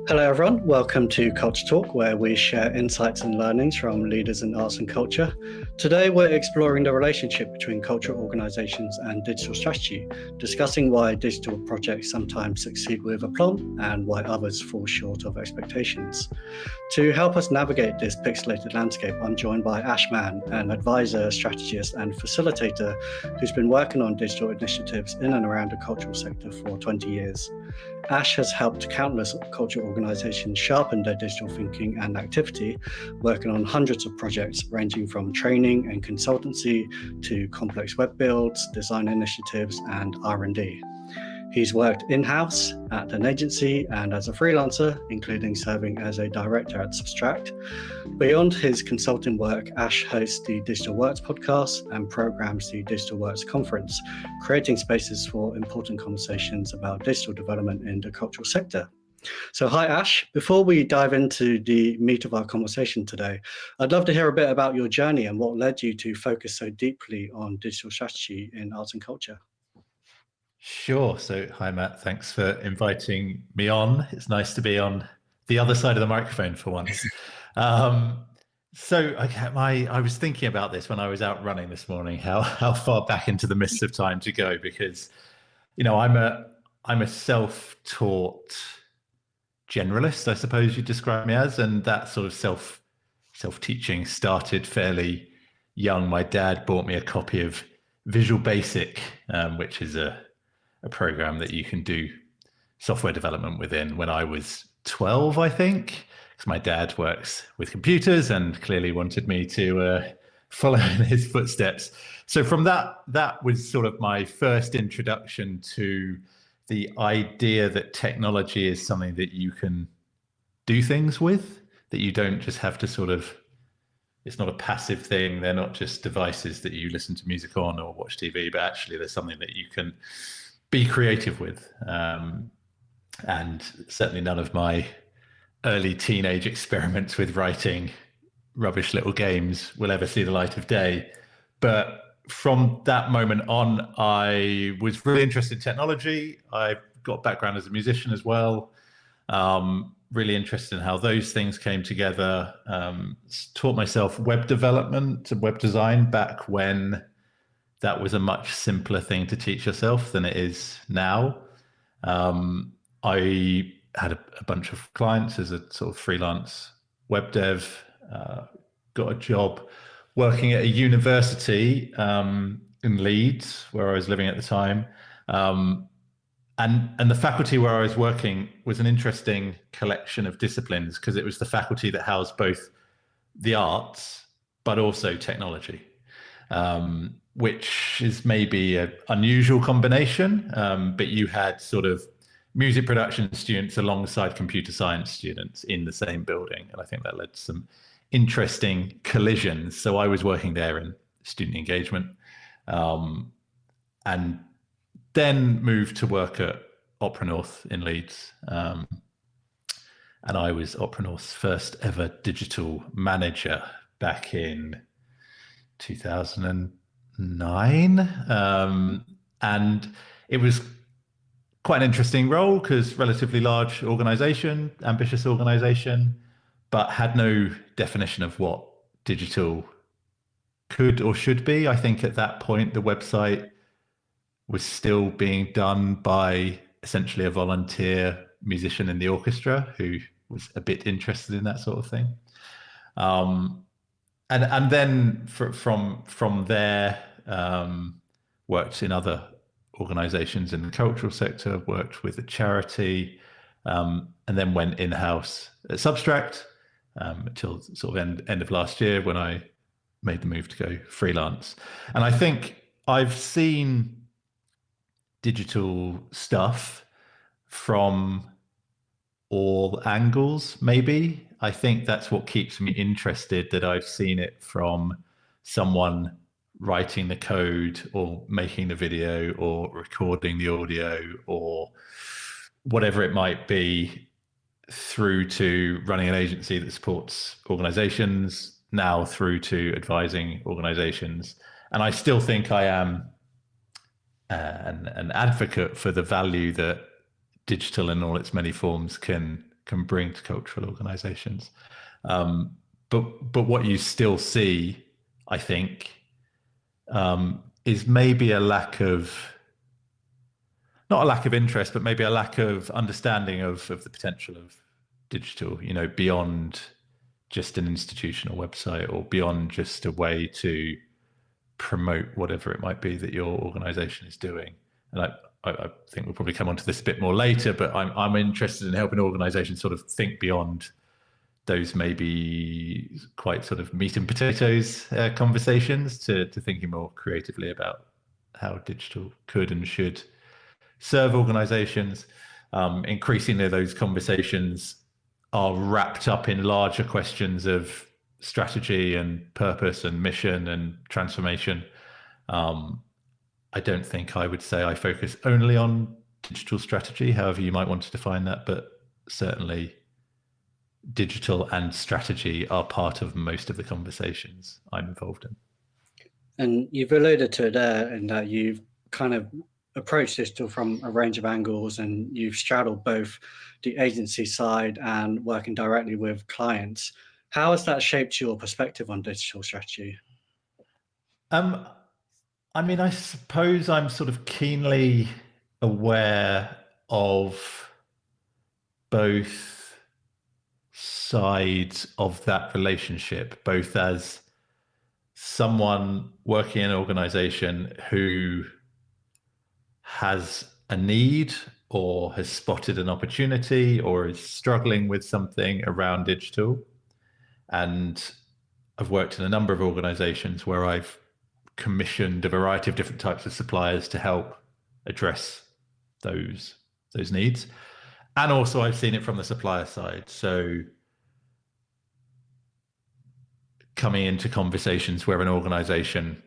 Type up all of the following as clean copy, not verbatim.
Hello everyone, welcome to CultureTalk, where we share insights and learnings from leaders in arts and culture. Today we're exploring the relationship between cultural organisations and digital strategy, discussing why digital projects sometimes succeed with aplomb and why others fall short of expectations. To help us navigate this pixelated landscape, I'm joined by Ash Mann, an advisor, strategist and facilitator who's been working on digital initiatives in and around the cultural sector for 20 years. Ash has helped countless cultural organisations sharpen their digital thinking and activity, working on hundreds of projects ranging from training and consultancy to complex web builds, design initiatives and R&D. He's worked in-house at an agency and as a freelancer, including serving as a director at Substract. Beyond his consulting work, Ash hosts the Digital Works podcast and programs the Digital Works conference, creating spaces for important conversations about digital development in the cultural sector. So hi Ash, before we dive into the meat of our conversation today, I'd love to hear a bit about your journey and what led you to focus so deeply on digital strategy in arts and culture. Sure. So, hi, Matt. Thanks for inviting me on. It's nice to be on the other side of the microphone for once. I was thinking about this when I was out running this morning, how far back into the mists of time to go, because, I'm a self-taught generalist, I suppose you'd describe me as, and that sort of self-teaching started fairly young. My dad bought me a copy of Visual Basic, which is a program that you can do software development within, when I was 12, I think, because my dad works with computers and clearly wanted me to follow in his footsteps. So from that was sort of my first introduction to the idea that technology is something that you can do things with, that you don't just have to it's not a passive thing. They're not just devices that you listen to music on or watch TV, but actually there's something that you can be creative with. And certainly none of my early teenage experiments with writing rubbish little games will ever see the light of day. But from that moment on, I was really interested in technology. I got a background as a musician as well. Really interested in how those things came together. Taught myself web development and web design back when that was a much simpler thing to teach yourself than it is now. I had a bunch of clients as a sort of freelance web dev, got a job working at a university in Leeds, where I was living at the time. And the faculty where I was working was an interesting collection of disciplines, because it was the faculty that housed both the arts, but also technology. Which is maybe an unusual combination, but you had sort of music production students alongside computer science students in the same building. And I think that led to some interesting collisions. So I was working there in student engagement, and then moved to work at Opera North in Leeds. And I was Opera North's first ever digital manager back in 2009. And it was quite an interesting role, because relatively large organization, ambitious organization, but had no definition of what digital could or should be. I think at that point, the website was still being done by essentially a volunteer musician in the orchestra who was a bit interested in that sort of thing. And then from there, worked in other organizations in the cultural sector, worked with a charity, and then went in-house at Substract until sort of end of last year, when I made the move to go freelance. And I think I've seen digital stuff from all angles, maybe. I think that's what keeps me interested, that I've seen it from someone writing the code or making the video or recording the audio or whatever it might be, through to running an agency that supports organizations, now through to advising organizations, And I still think I am an advocate for the value that digital in all its many forms can bring to cultural organizations. But what you still see, I think, is maybe a lack of, not a lack of interest, but maybe a lack of understanding of the potential of digital, beyond just an institutional website or beyond just a way to promote whatever it might be that your organization is doing. And I think we'll probably come onto this a bit more later, but I'm interested in helping organizations sort of think beyond those maybe quite sort of meat and potatoes conversations to thinking more creatively about how digital could and should serve organizations. Increasingly, those conversations are wrapped up in larger questions of strategy and purpose and mission and transformation. I don't think I would say I focus only on digital strategy, however you might want to define that, but certainly digital and strategy are part of most of the conversations I'm involved in. And you've alluded to it there in that you've kind of approached digital from a range of angles, and you've straddled both the agency side and working directly with clients. How has that shaped your perspective on digital strategy? I mean, I suppose I'm sort of keenly aware of both sides of that relationship, both as someone working in an organization who has a need or has spotted an opportunity or is struggling with something around digital. And I've worked in a number of organizations where I've commissioned a variety of different types of suppliers to help address those needs. And also I've seen it from the supplier side. So coming into conversations where an organization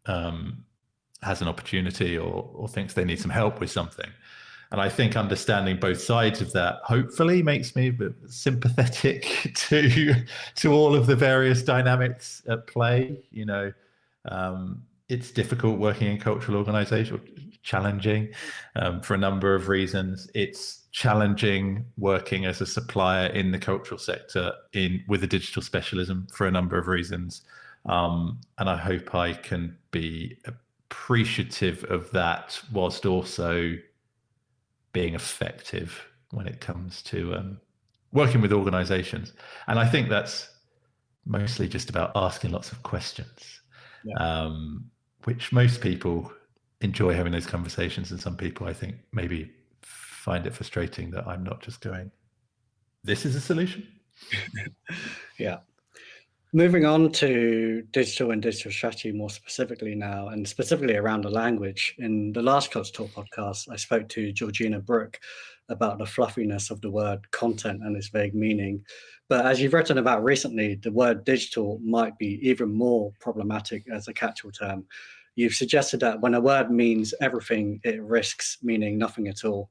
has an opportunity or thinks they need some help with something. And I think understanding both sides of that hopefully makes me a bit sympathetic to all of the various dynamics at play. It's difficult working in cultural organizations, challenging for a number of reasons. It's challenging working as a supplier in the cultural sector with a digital specialism for a number of reasons. And I hope I can be appreciative of that whilst also being effective when it comes to working with organizations. And I think that's mostly just about asking lots of questions, which most people enjoy having those conversations. And some people, I think, maybe find it frustrating that I'm not just going, this is a solution. Yeah. Moving on to digital and digital strategy more specifically now, and specifically around the language. In the last CultureTalk podcast, I spoke to Georgina Brooke about the fluffiness of the word content and its vague meaning. But as you've written about recently, the word digital might be even more problematic as a catch-all term. You've suggested that when a word means everything, it risks meaning nothing at all.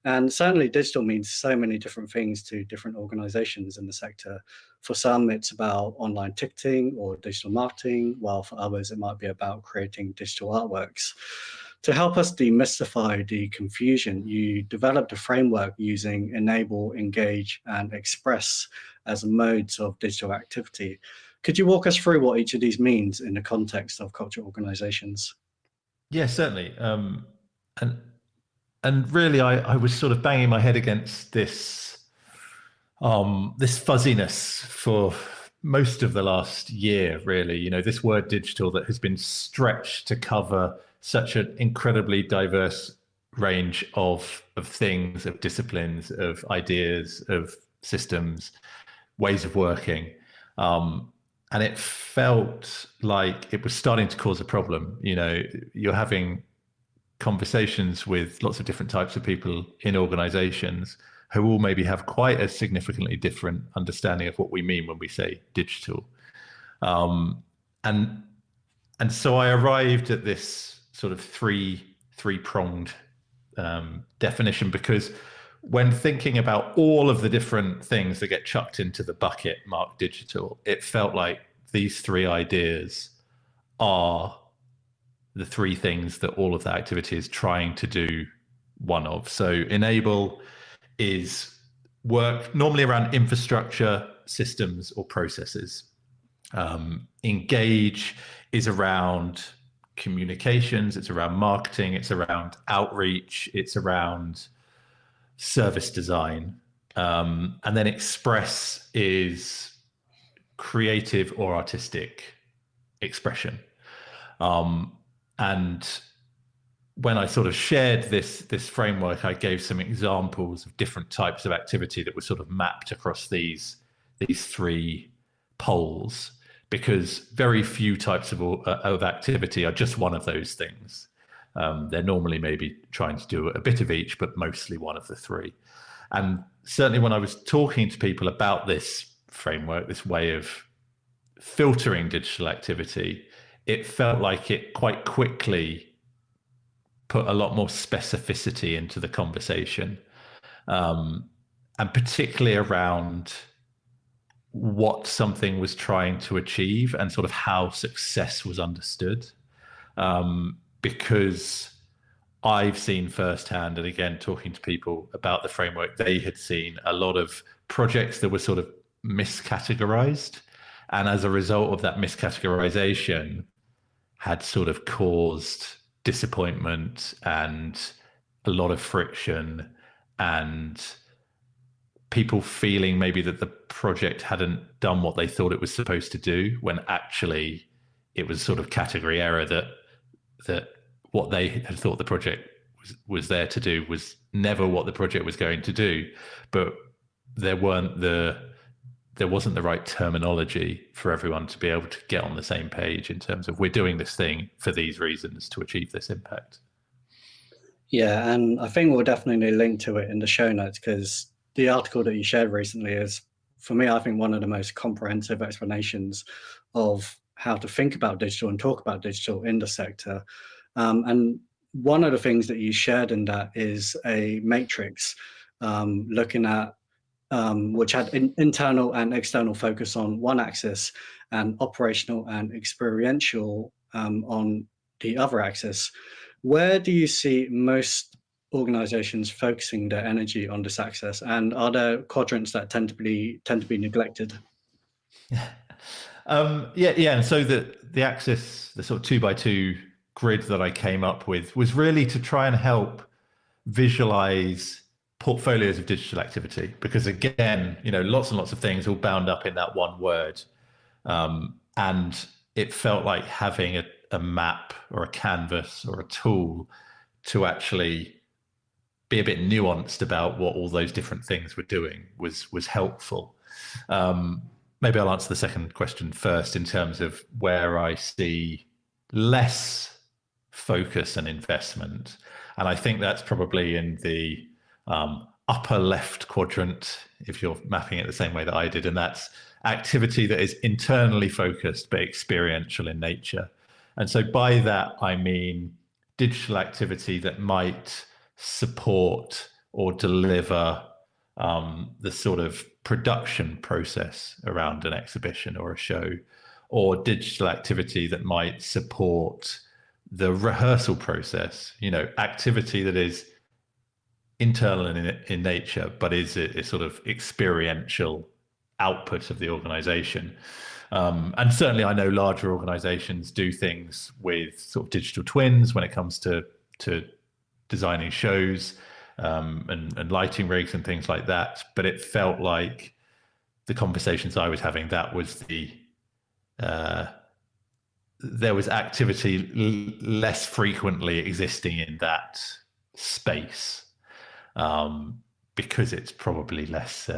And certainly digital means so many different things to different organizations in the sector. For some, it's about online ticketing or digital marketing, while for others, it might be about creating digital artworks. To help us demystify the confusion, you developed a framework using enable, engage, and express as modes of digital activity. Could you walk us through what each of these means in the context of cultural organizations? Yeah, certainly. And really, I was sort of banging my head against this fuzziness for most of the last year, really. This word digital that has been stretched to cover such an incredibly diverse range of things, of disciplines, of ideas, of systems, ways of working. And it felt like it was starting to cause a problem. You're having conversations with lots of different types of people in organizations who all maybe have quite a significantly different understanding of what we mean when we say digital. And so I arrived at this sort of three-pronged definition, because when thinking about all of the different things that get chucked into the bucket marked digital, it felt like these three ideas are the three things that all of that activity is trying to do one of. So enable is work normally around infrastructure, systems, or processes. Engage is around communications, it's around marketing, it's around outreach, it's around service design. And then express is creative or artistic expression. And when I sort of shared this framework, I gave some examples of different types of activity that were sort of mapped across these three poles, because very few types of activity are just one of those things. They're normally maybe trying to do a bit of each, but mostly one of the three. And certainly when I was talking to people about this framework, this way of filtering digital activity, it felt like it quite quickly put a lot more specificity into the conversation, and particularly around what something was trying to achieve and sort of how success was understood. Because I've seen firsthand, and again, talking to people about the framework, they had seen a lot of projects that were sort of miscategorized. And as a result of that miscategorization, had sort of caused disappointment and a lot of friction, and people feeling maybe that the project hadn't done what they thought it was supposed to do, when actually it was sort of category error, that what they had thought the project was there to do was never what the project was going to do. But there wasn't the right terminology for everyone to be able to get on the same page in terms of, we're doing this thing for these reasons to achieve this impact. Yeah, and I think we'll definitely link to it in the show notes, because the article that you shared recently is, for me, I think one of the most comprehensive explanations of how to think about digital and talk about digital in the sector. And one of the things that you shared in that is a matrix looking at which had internal and external focus on one axis, and operational and experiential on the other axis. Where do you see most organizations focusing their energy on this axis, and are there quadrants that tend to be neglected? Yeah. And so the axis, the sort of 2x2 grid that I came up with, was really to try and help visualize portfolios of digital activity, because again, lots and lots of things all bound up in that one word. And it felt like having a map or a canvas or a tool to actually be a bit nuanced about what all those different things were doing was helpful. Maybe I'll answer the second question first, in terms of where I see less focus and investment. And I think that's probably in the upper left quadrant, if you're mapping it the same way that I did, and that's activity that is internally focused but experiential in nature. And so by that, I mean digital activity that might support or deliver the sort of production process around an exhibition or a show, or digital activity that might support the rehearsal process, activity that is internal in nature, but is a sort of experiential output of the organization. And certainly I know larger organizations do things with sort of digital twins when it comes to designing shows, and lighting rigs and things like that. But it felt like the conversations I was having, that was there was activity less frequently existing in that space, because it's probably less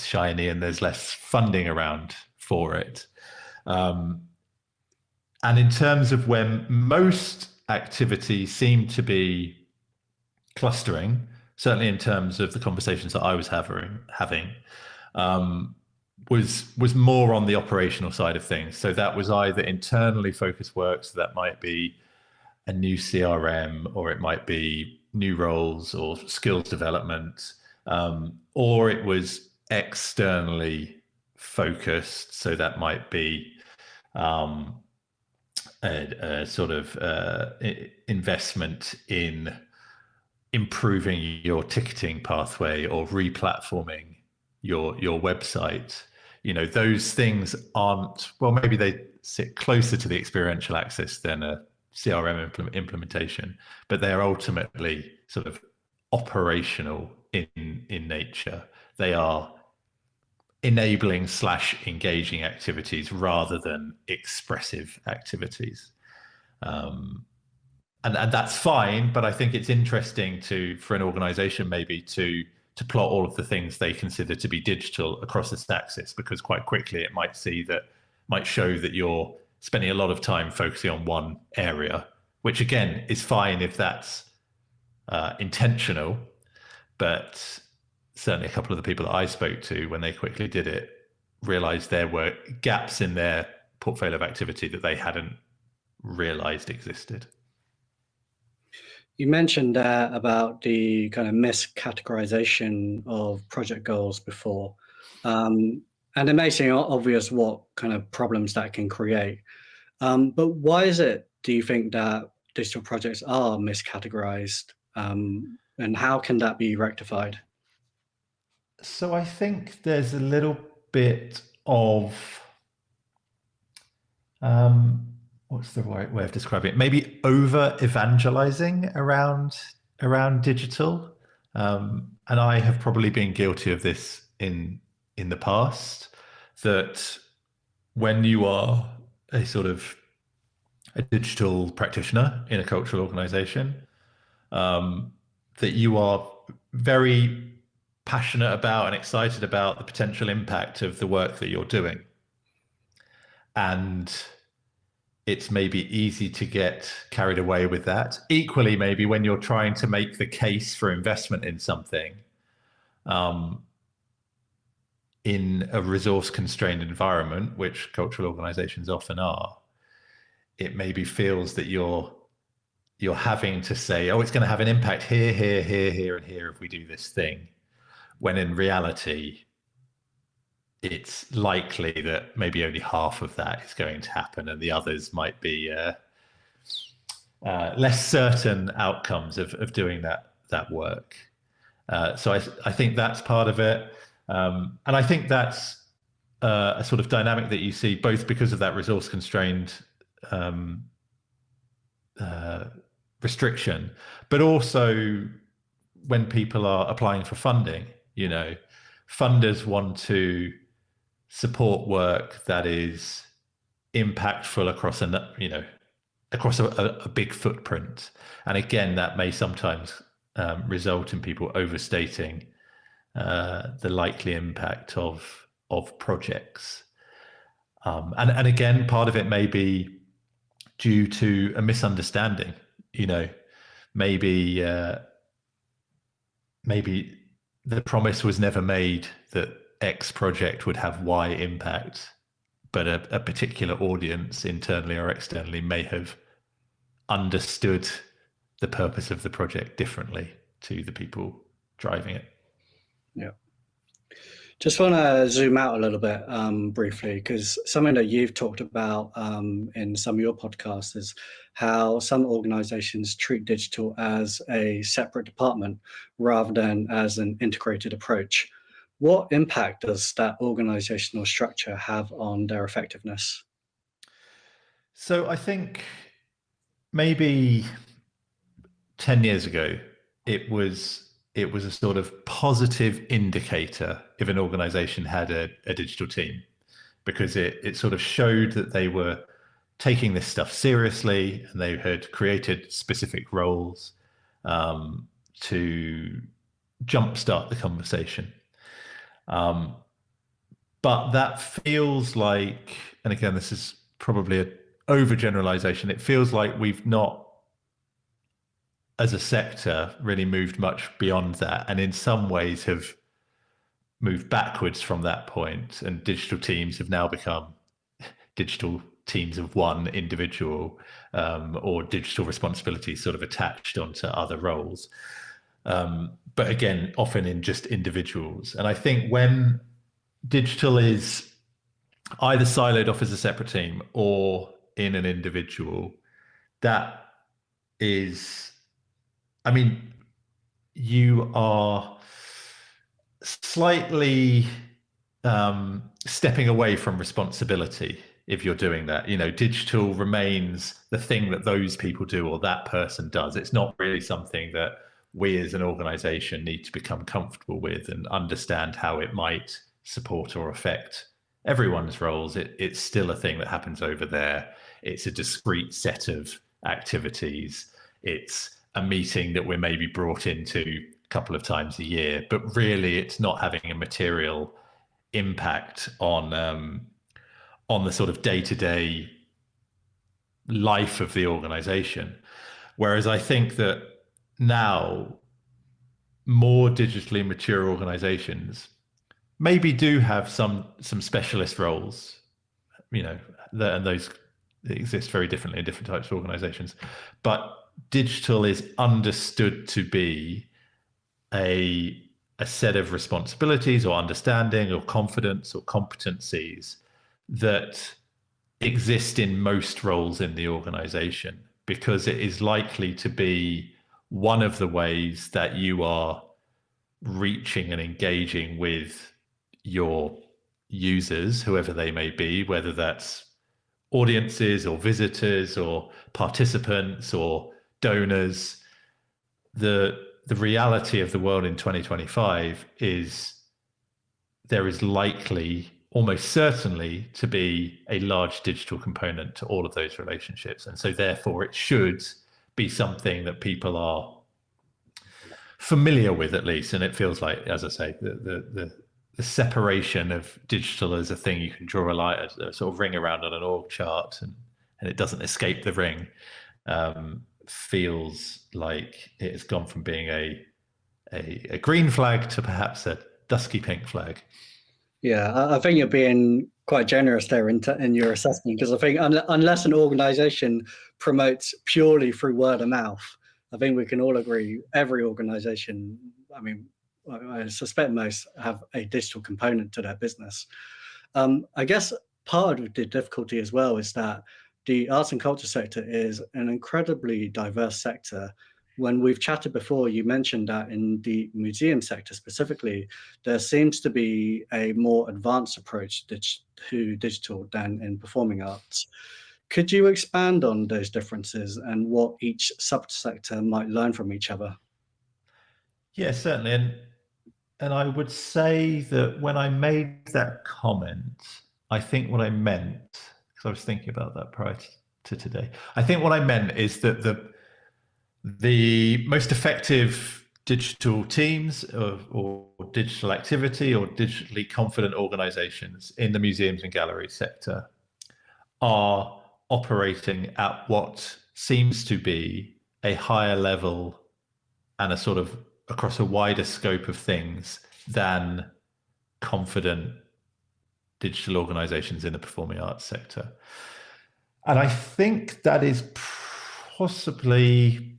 shiny and there's less funding around for it. And in terms of when most activities seem to be clustering, certainly in terms of the conversations that I was having, was more on the operational side of things. So that was either internally focused work, so that might be a new CRM, or it might be new roles or skills development, or it was externally focused, so that might be a sort of investment in improving your ticketing pathway or replatforming your website. Those things aren't, well, maybe they sit closer to the experiential axis than a CRM implementation, but they are ultimately sort of operational in nature. They are enabling / engaging activities rather than expressive activities. And that's fine, but I think it's interesting for an organization maybe to plot all of the things they consider to be digital across this axis, because quite quickly it might show that you're spending a lot of time focusing on one area, which again is fine if that's intentional, but certainly a couple of the people that I spoke to, when they quickly did it, realized there were gaps in their portfolio of activity that they hadn't realized existed. You mentioned about the kind of miscategorization of project goals before, and it may seem obvious what kind of problems that can create. But why is it, do you think, that digital projects are miscategorized, and how can that be rectified? So I think there's a little bit of what's the right way of describing it? Maybe over evangelizing around digital, and I have probably been guilty of this in the past. That when you are a sort of a digital practitioner in a cultural organization, that you are very passionate about and excited about the potential impact of the work that you're doing. And it's maybe easy to get carried away with that. Equally, maybe when you're trying to make the case for investment in something, in a resource-constrained environment, which cultural organizations often are, it maybe feels that you're having to say, oh, it's going to have an impact here, here, here, here, and here if we do this thing. When in reality, it's likely that maybe only half of that is going to happen, and the others might be less certain outcomes of doing that work. So I think that's part of it, and I think that's a sort of dynamic that you see both because of that resource constrained restriction, but also when people are applying for funding. Funders want to support work that is impactful across a big footprint, and again, that may sometimes result in people overstating the likely impact of projects, and again, part of it may be due to a misunderstanding. Maybe the promise was never made that X project would have Y impact, but a particular audience, internally or externally, may have understood the purpose of the project differently to the people driving it. Yeah. Just want to zoom out a little bit briefly, because something that you've talked about in some of your podcasts is how some organizations treat digital as a separate department rather than as an integrated approach. What impact does that organizational structure have on their effectiveness? So I think maybe 10 years ago, it was a sort of positive indicator if an organization had a digital team, because it sort of showed that they were taking this stuff seriously, and they had created specific roles to jumpstart the conversation. But that feels like, and again, this is probably an overgeneralization, it feels like we've not, as a sector, really moved much beyond that, and in some ways have moved backwards from that point, and digital teams have now become digital teams of one individual, or digital responsibilities sort of attached onto other roles. But again, often in just individuals. And I think when digital is either siloed off as a separate team or in an individual, that is, I mean, you are slightly stepping away from responsibility if you're doing that. Digital remains the thing that those people do or that person does. It's not really something that we as an organization need to become comfortable with and understand how it might support or affect everyone's roles. It's still a thing that happens over there. It's a discrete set of activities. It's a meeting that we're maybe brought into a couple of times a year, but really it's not having a material impact on the sort of day-to-day life of the organization. Whereas I think that now more digitally mature organizations maybe do have some specialist roles, and those exist very differently in different types of organizations. But digital is understood to be a set of responsibilities or understanding or confidence or competencies that exist in most roles in the organization, because it is likely to be one of the ways that you are reaching and engaging with your users, whoever they may be, whether that's audiences or visitors or participants or donors. The reality of the world in 2025 is there is likely, almost certainly, to be a large digital component to all of those relationships. And so therefore it should be something that people are familiar with, at least. And it feels like, as I say, the separation of digital as a thing you can draw a sort of ring around on an org chart and it doesn't escape the ring, feels like it has gone from being a green flag to perhaps a dusky pink flag. Yeah, I think you're being quite generous there in your assessment, because I think unless an organization promotes purely through word of mouth, I think we can all agree every organization, I mean, I suspect most, have a digital component to their business. I guess part of the difficulty as well is that the arts and culture sector is an incredibly diverse sector. When we've chatted before, you mentioned that in the museum sector specifically, there seems to be a more advanced approach to digital than in performing arts. Could you expand on those differences and what each subsector might learn from each other? Yeah, certainly. And I would say that when I made that comment, I think what I meant, because I was thinking about that prior to today, I think what I meant is that the most effective digital teams or digital activity or digitally confident organizations in the museums and galleries sector are operating at what seems to be a higher level and a sort of across a wider scope of things than confident digital organizations in the performing arts sector. And I think that is possibly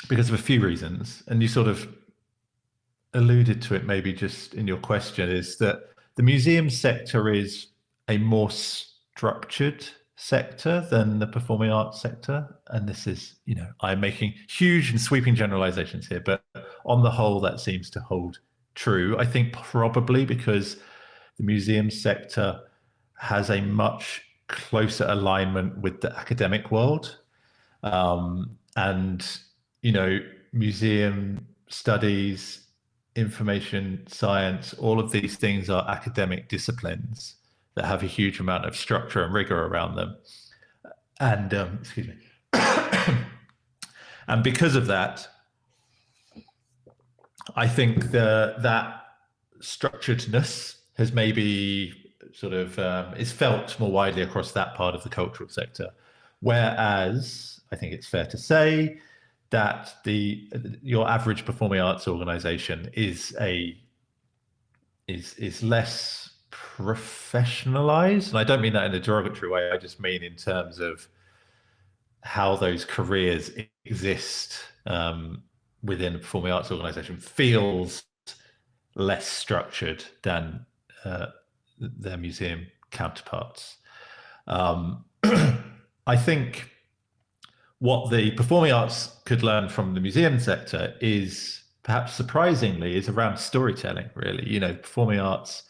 because of a few reasons, and you sort of alluded to it maybe just in your question, is that the museum sector is a more structured sector than the performing arts sector. And this is, I'm making huge and sweeping generalizations here, but on the whole, that seems to hold true. I think probably because the museum sector has a much closer alignment with the academic world. And, museum studies, information science, all of these things are academic disciplines that have a huge amount of structure and rigor around them. And, excuse me. And because of that, I think that structuredness has maybe sort of is felt more widely across that part of the cultural sector. Whereas I think it's fair to say that your average performing arts organization is less professionalized. And I don't mean that in a derogatory way. I just mean in terms of how those careers exist within a performing arts organization feels less structured than their museum counterparts. I think what the performing arts could learn from the museum sector is perhaps surprisingly is around storytelling, really. You know, performing arts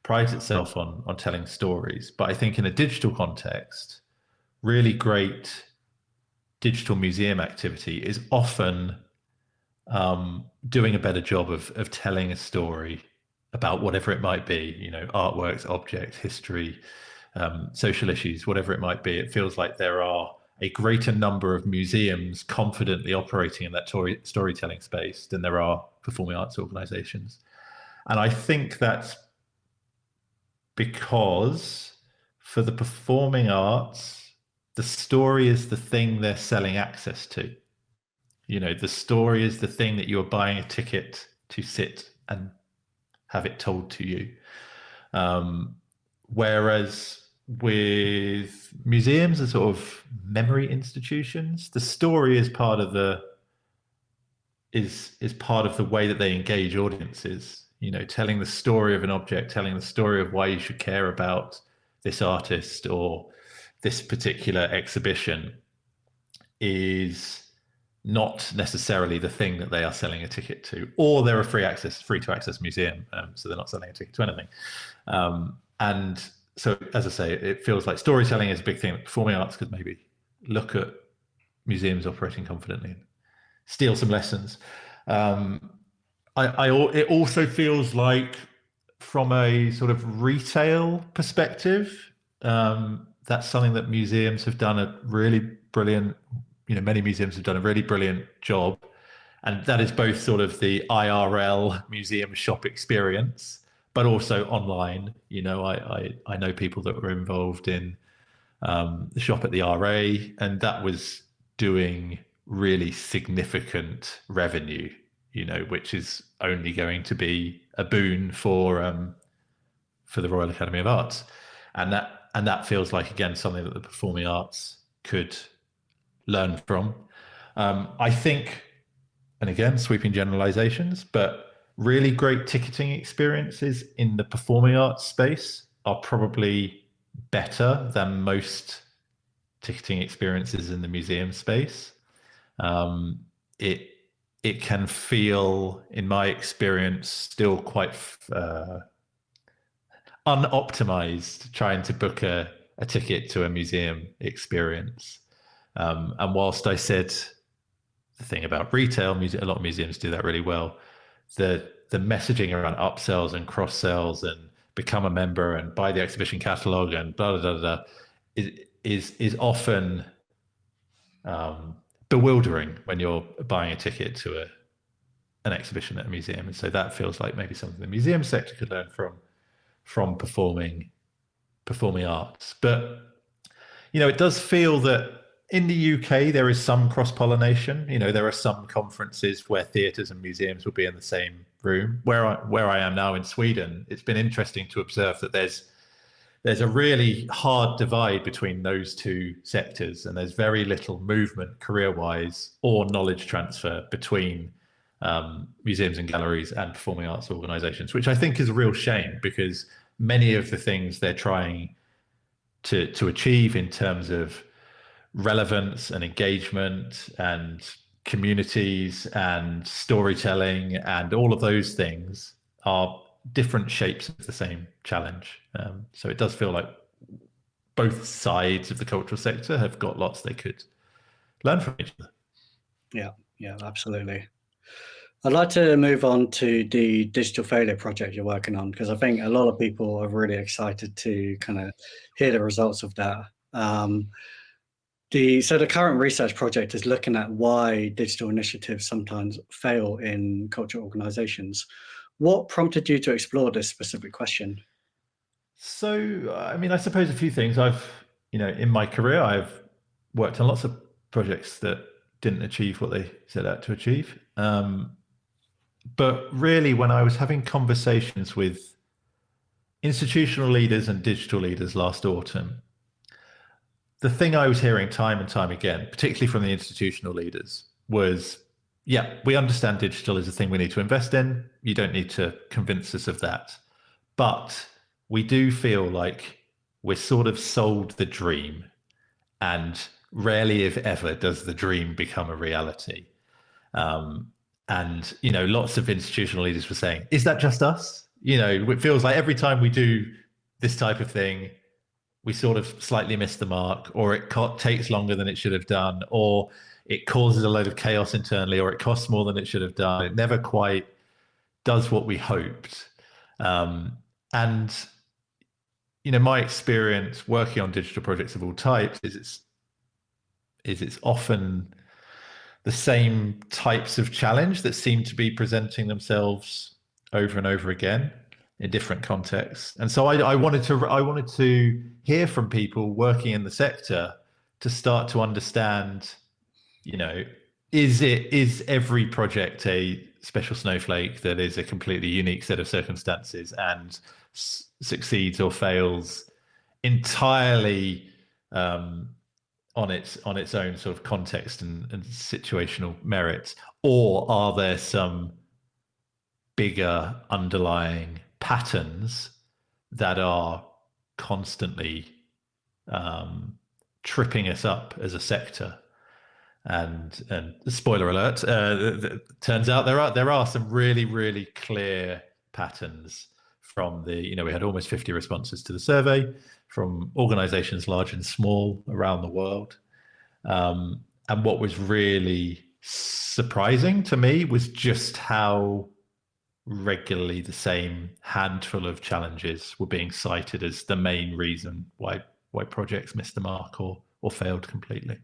prides itself on telling stories, but I think in a digital context, really great digital museum activity is often doing a better job of telling a story about whatever it might be, you know, artworks, objects, history, social issues, whatever it might be. It feels like there are a greater number of museums confidently operating in that storytelling space than there are performing arts organizations. And I think that's because for the performing arts, the story is the thing they're selling access to. You know, the story is the thing that you're buying a ticket to sit and have it told to you. Whereas with museums and sort of memory institutions, the story is part of the part of the way that they engage audiences. You know, telling the story of an object, telling the story of why you should care about this artist or this particular exhibition is not necessarily the thing that they are selling a ticket to, or they're a free to access museum, so they're not selling a ticket to anything. And so, as I say, it feels like storytelling is a big thing that performing arts could maybe look at museums operating confidently and steal some lessons. It also feels like, from a sort of retail perspective, that's something that museums have done a really brilliant, you know, many museums have done a really brilliant job. And that is both sort of the IRL museum shop experience, but also online. You know, I know people that were involved in the shop at the RA, and that was doing really significant revenue, you know, which is only going to be a boon for the Royal Academy of Arts. And that feels like, again, something that the performing arts could learn from. I think, and again, sweeping generalizations, but really great ticketing experiences in the performing arts space are probably better than most ticketing experiences in the museum space. It can feel, in my experience, still quite unoptimized trying to book a ticket to a museum experience. And whilst I said the thing about retail, a lot of museums do that really well, the messaging around upsells and cross sells and become a member and buy the exhibition catalog and blah blah blah, blah is often bewildering when you're buying a ticket to an exhibition at a museum. And so that feels like maybe something the museum sector could learn from performing arts. But, you know, it does feel that in the UK, there is some cross-pollination. You know, there are some conferences where theatres and museums will be in the same room. Where I am now in Sweden, it's been interesting to observe that there's a really hard divide between those two sectors, and there's very little movement career-wise or knowledge transfer between museums and galleries and performing arts organisations, which I think is a real shame, because many of the things they're trying to achieve in terms of relevance and engagement and communities and storytelling and all of those things are different shapes of the same challenge. So it does feel like both sides of the cultural sector have got lots they could learn from each other. Yeah, absolutely. I'd like to move on to the digital failure project you're working on, because I think a lot of people are really excited to kind of hear the results of that. So the current research project is looking at why digital initiatives sometimes fail in cultural organizations. What prompted you to explore this specific question? So, I mean, I suppose a few things. In my career, I've worked on lots of projects that didn't achieve what they set out to achieve. But really, when I was having conversations with institutional leaders and digital leaders last autumn, the thing I was hearing time and time again, particularly from the institutional leaders, was, yeah, we understand digital is a thing we need to invest in. You don't need to convince us of that. But we do feel like we're sort of sold the dream. and rarely, if ever, does the dream become a reality. And, lots of institutional leaders were saying, is that just us? It feels like every time we do this type of thing, we sort of slightly miss the mark, or it takes longer than it should have done, or it causes a load of chaos internally, or it costs more than it should have done. It never quite does what we hoped. And, my experience working on digital projects of all types is it's often the same types of challenge that seem to be presenting themselves over and over again in different contexts. And so I wanted to hear from people working in the sector to start to understand, is every project a special snowflake that is a completely unique set of circumstances and succeeds or fails entirely on its own sort of context and situational merits, or are there some bigger underlying patterns that are constantly tripping us up as a sector? And spoiler alert, turns out there are some really, really clear patterns from we had almost 50 responses to the survey from organizations large and small around the world. And what was really surprising to me was just how regularly the same handful of challenges were being cited as the main reason why projects missed the mark or failed completely.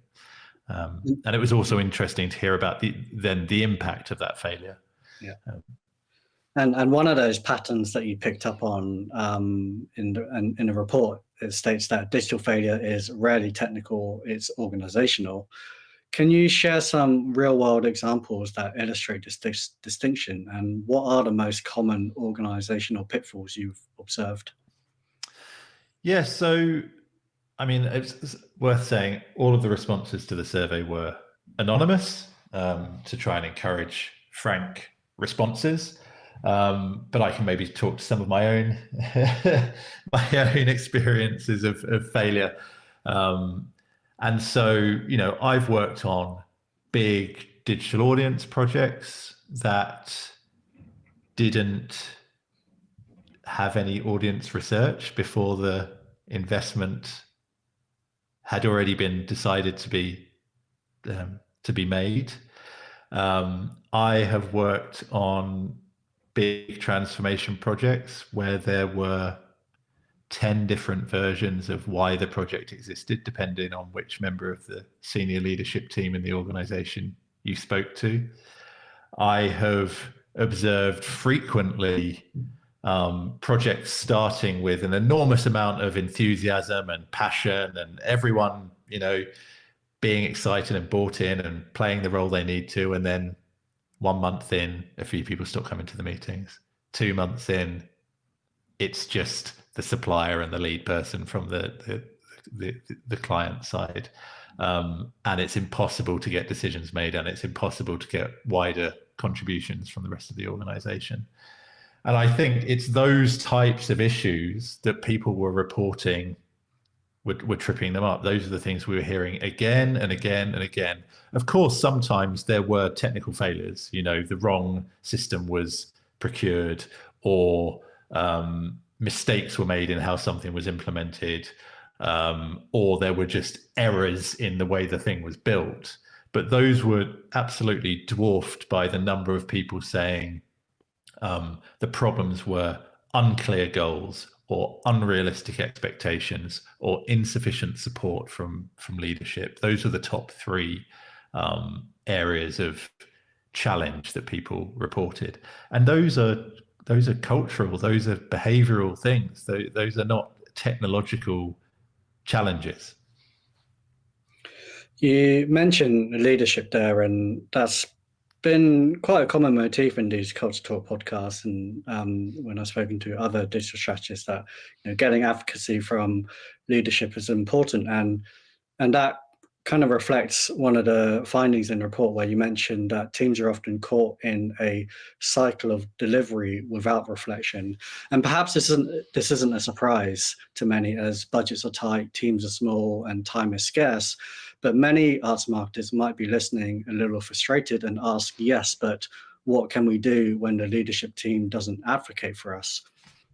And it was also interesting to hear about the impact of that failure. Yeah. And one of those patterns that you picked up on in the report, it states that digital failure is rarely technical, it's organizational. Can you share some real-world examples that illustrate this distinction? And what are the most common organizational pitfalls you've observed? Yeah, so, it's worth saying all of the responses to the survey were anonymous to try and encourage frank responses. But I can maybe talk to some of my own experiences of failure. And so, I've worked on big digital audience projects that didn't have any audience research before the investment had already been decided to be made. I have worked on big transformation projects where there were 10 different versions of why the project existed, depending on which member of the senior leadership team in the organization you spoke to. I have observed frequently projects starting with an enormous amount of enthusiasm and passion and everyone, being excited and bought in and playing the role they need to. And then 1 month in, a few people stop coming to the meetings. 2 months in, it's just the supplier and the lead person from the client side. And it's impossible to get decisions made, and it's impossible to get wider contributions from the rest of the organization. And I think it's those types of issues that people were reporting were tripping them up. Those are the things we were hearing again and again and again. Of course, sometimes there were technical failures. The wrong system was procured, or mistakes were made in how something was implemented, or there were just errors in the way the thing was built. But those were absolutely dwarfed by the number of people saying the problems were unclear goals, or unrealistic expectations, or insufficient support from leadership. Those are the top three areas of challenge that people reported. And those are cultural, those are behavioral things. Those are not technological challenges. You mentioned leadership there, and that's been quite a common motif in these CultureTalk podcasts. And when I've spoken to other digital strategists, that getting advocacy from leadership is important, and that kind of reflects one of the findings in the report where you mentioned that teams are often caught in a cycle of delivery without reflection. And perhaps this isn't a surprise to many, as budgets are tight, teams are small, and time is scarce. But many arts marketers might be listening a little frustrated and ask, yes, but what can we do when the leadership team doesn't advocate for us?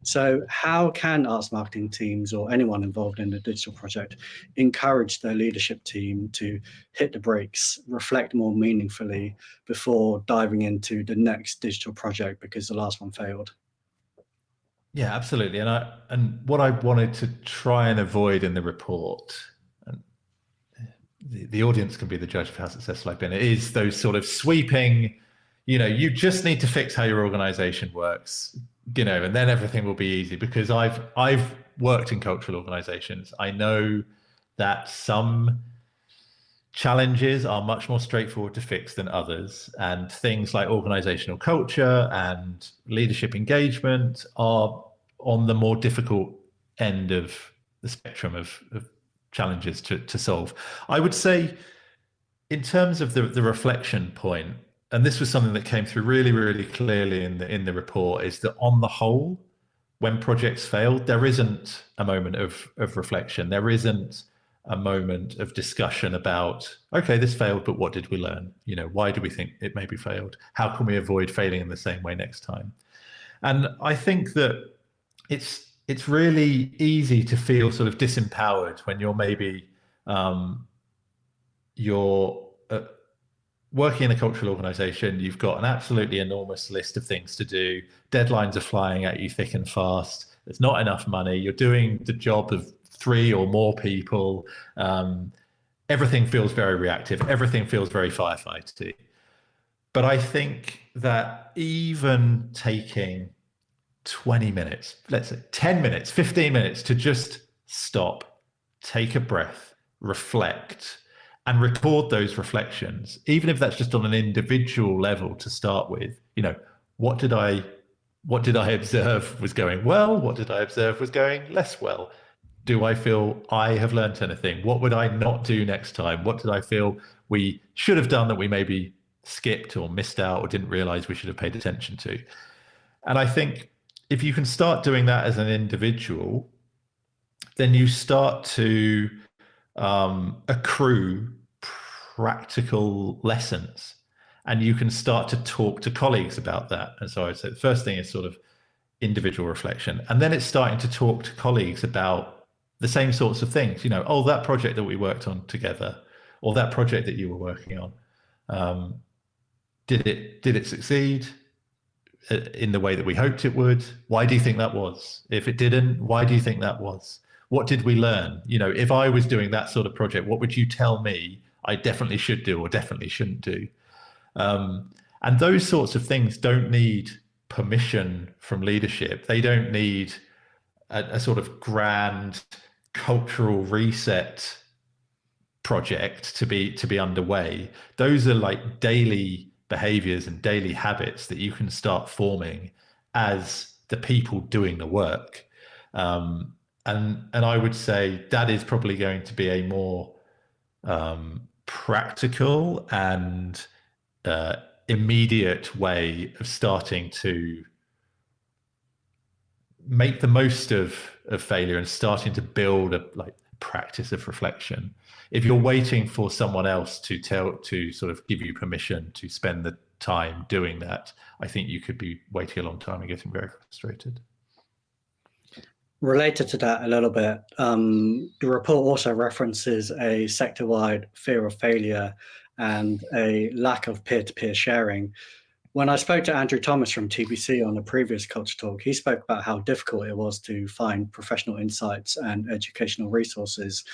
So how can arts marketing teams or anyone involved in the digital project encourage their leadership team to hit the brakes, reflect more meaningfully before diving into the next digital project because the last one failed? Yeah, absolutely. And what I wanted to try and avoid in the report, and the audience can be the judge of how successful I've been, is those sort of sweeping, you just need to fix how your organization works, and then everything will be easy. Because I've worked in cultural organizations. I know that some challenges are much more straightforward to fix than others, and things like organizational culture and leadership engagement are on the more difficult end of the spectrum of challenges to solve. I would say, in terms of the reflection point, and this was something that came through really, really clearly in the report, is that on the whole, when projects fail, there isn't a moment of reflection. There isn't a moment of discussion about, okay, this failed, but what did we learn? Why do we think it maybe failed? How can we avoid failing in the same way next time? And I think that it's really easy to feel sort of disempowered when you're maybe you're working in a cultural organization. You've got an absolutely enormous list of things to do. Deadlines are flying at you thick and fast. There's not enough money. You're doing the job of 3 or more people. Everything feels very reactive. Everything feels very firefighty. But I think that even taking 20 minutes, let's say 10 minutes, 15 minutes to just stop, take a breath, reflect, and record those reflections, even if that's just on an individual level to start with. What did I observe was going well? What did I observe was going less well? Do I feel I have learned anything? What would I not do next time? What did I feel we should have done that we maybe skipped or missed out or didn't realize we should have paid attention to? And I think if you can start doing that as an individual, then you start to accrue practical lessons, and you can start to talk to colleagues about that. And so I'd say the first thing is sort of individual reflection, and then it's starting to talk to colleagues about the same sorts of things. Oh, that project that we worked on together, or that project that you were working on, did it succeed in the way that we hoped it would? Why do you think that was? If it didn't, why do you think that was? What did we learn? If I was doing that sort of project, what would you tell me I definitely should do or definitely shouldn't do? And those sorts of things don't need permission from leadership. They don't need a sort of grand cultural reset project to be underway. Those are like daily behaviors and daily habits that you can start forming as the people doing the work. And I would say that is probably going to be a more practical and immediate way of starting to make the most of failure and starting to build a practice of reflection. If you're waiting for someone else to sort of give you permission to spend the time doing that, I think you could be waiting a long time and getting very frustrated. Related to that a little bit, the report also references a sector-wide fear of failure and a lack of peer-to-peer sharing. When I spoke to Andrew Thomas from TBC on the previous Culture Talk, he spoke about how difficult it was to find professional insights and educational resources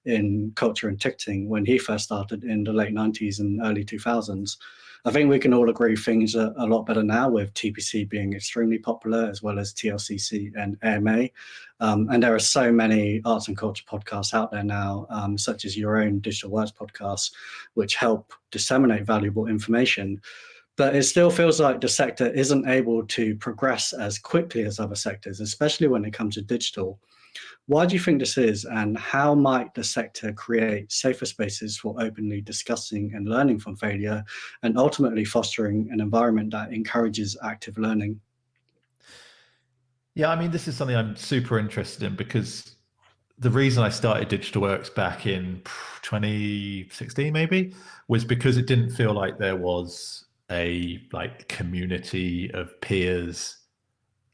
in culture and ticketing when he first started in the late 90s and early 2000s. I think we can all agree things are a lot better now, with TPC being extremely popular, as well as TLCC and AMA. And there are so many arts and culture podcasts out there now, such as your own Digital Works podcast, which help disseminate valuable information. But it still feels like the sector isn't able to progress as quickly as other sectors, especially when it comes to digital. Why do you think this is, and how might the sector create safer spaces for openly discussing and learning from failure, and ultimately fostering an environment that encourages active learning? Yeah, I mean, this is something I'm super interested in because the reason I started Digital Works back in 2016 maybe was because it didn't feel like there was a community of peers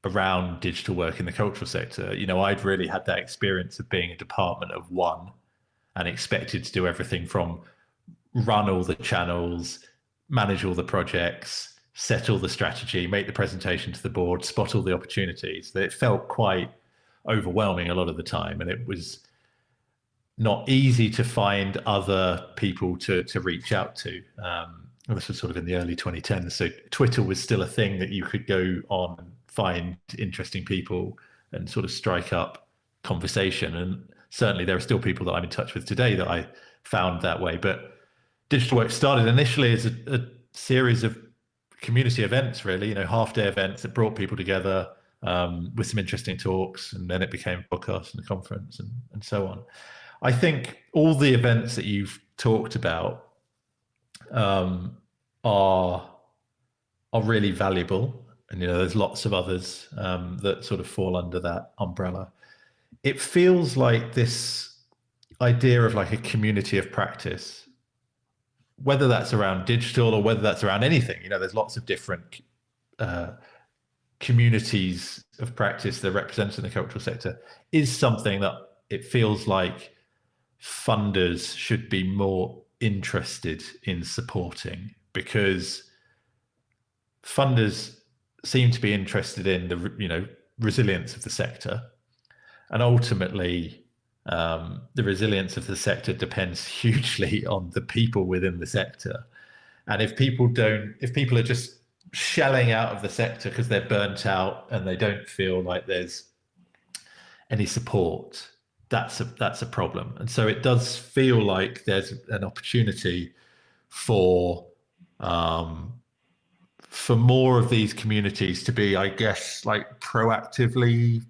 around digital work in the cultural sector. You know, I'd really had that experience of being a department of one and expected to do everything from run all the channels, manage all the projects, set all the strategy, make the presentation to the board, spot all the opportunities. That it felt quite overwhelming a lot of the time, and it was not easy to find other people to reach out to. This was sort of in the early 2010s, so Twitter was still a thing that you could go on and find interesting people and sort of strike up conversation. And certainly there are still people that I'm in touch with today that I found that way. But Digital Work started initially as a series of community events, really, you know, half-day events that brought people together with some interesting talks, and then it became a podcast and a conference and so on. I think all the events that you've talked about are really valuable, and you know, there's lots of others that sort of fall under that umbrella. It feels like this idea of like a community of practice, whether that's around digital or whether that's around anything. You know, there's lots of different communities of practice that are represented in the cultural sector, is something that it feels like funders should be more interested in supporting, because funders seem to be interested in the, you know, resilience of the sector, and ultimately the resilience of the sector depends hugely on the people within the sector. And if people are just shelling out of the sector because they're burnt out and they don't feel like there's any support, that's a problem. And so it does feel like there's an opportunity for more of these communities to be, I guess, like proactively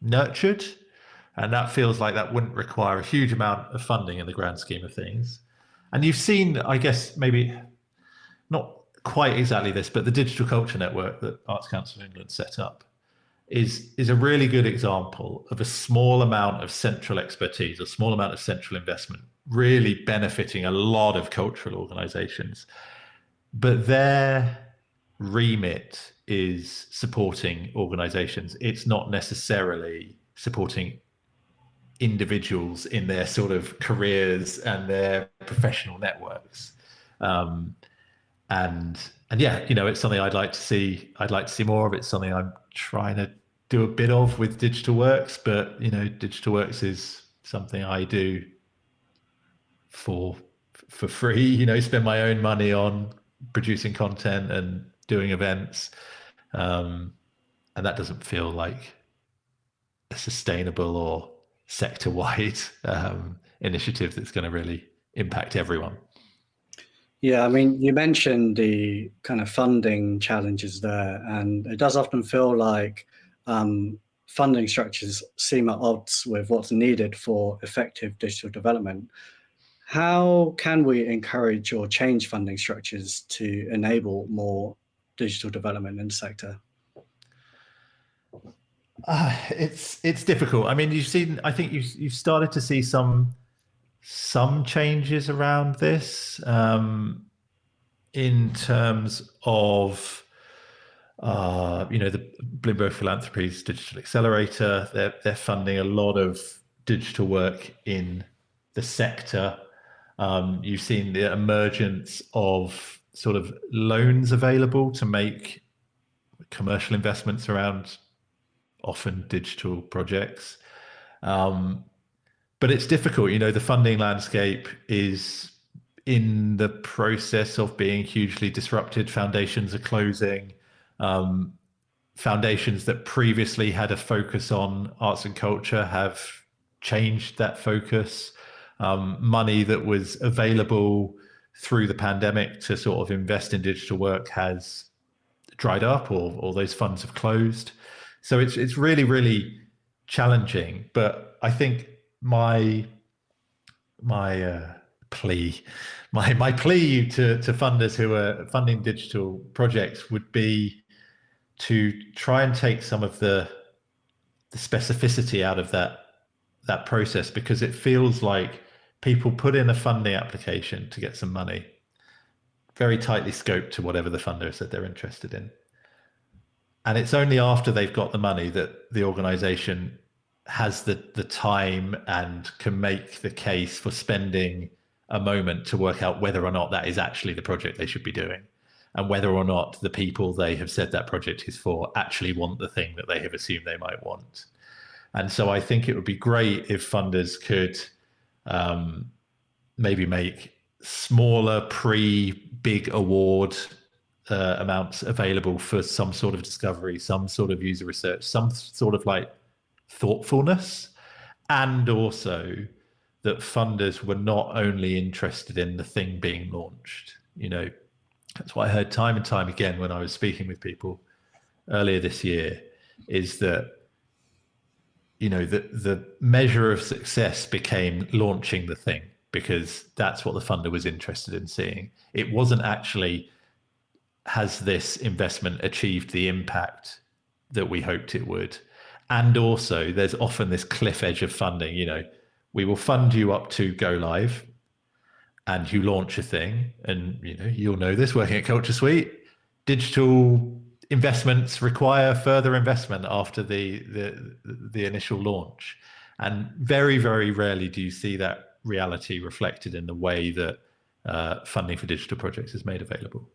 nurtured. And that feels like that wouldn't require a huge amount of funding in the grand scheme of things. And you've seen, I guess, maybe not quite exactly this, but the Digital Culture Network that Arts Council of England set up is a really good example of a small amount of central expertise, a small amount of central investment, really benefiting a lot of cultural organisations. But their remit is supporting organisations. It's not necessarily supporting individuals in their sort of careers and their professional networks. And yeah, you know, it's something I'd like to see more of. It's something I'm trying to do a bit of with Digital Works, but you know, Digital Works is something I do for free, you know, spend my own money on producing content and doing events. And that doesn't feel like a sustainable or sector-wide initiative that's going to really impact everyone. Yeah, I mean, you mentioned the kind of funding challenges there, and it does often feel like funding structures seem at odds with what's needed for effective digital development. How can we encourage or change funding structures to enable more digital development in the sector? It's difficult. I mean, I think you've started to see some changes around this in terms of you know, the Bloomberg Philanthropies Digital Accelerator. They're funding a lot of digital work in the sector. You've seen the emergence of sort of loans available to make commercial investments around often digital projects. But it's difficult, you know, the funding landscape is in the process of being hugely disrupted. Foundations are closing. Foundations that previously had a focus on arts and culture have changed that focus. Money that was available through the pandemic to sort of invest in digital work has dried up, or those funds have closed. So it's really, really challenging. But I think my plea to funders who are funding digital projects would be to try and take some of the specificity out of that process, because it feels like people put in a funding application to get some money, very tightly scoped to whatever the funder said they're interested in. And it's only after they've got the money that the organization has the time and can make the case for spending a moment to work out whether or not that is actually the project they should be doing, and whether or not the people they have said that project is for actually want the thing that they have assumed they might want. And so I think it would be great if funders could maybe make smaller pre-big award amounts available for some sort of discovery, some sort of user research, some sort of like thoughtfulness, and also that funders were not only interested in the thing being launched. You know, that's what I heard time and time again when I was speaking with people earlier this year, is that, you know, the measure of success became launching the thing, because that's what the funder was interested in seeing. It wasn't actually, has this investment achieved the impact that we hoped it would? And also, there's often this cliff edge of funding. You know, we will fund you up to go live, and you launch a thing, and you know, you'll know this working at Culture Suite, digital investments require further investment after the initial launch. And very, very rarely do you see that reality reflected in the way that funding for digital projects is made available.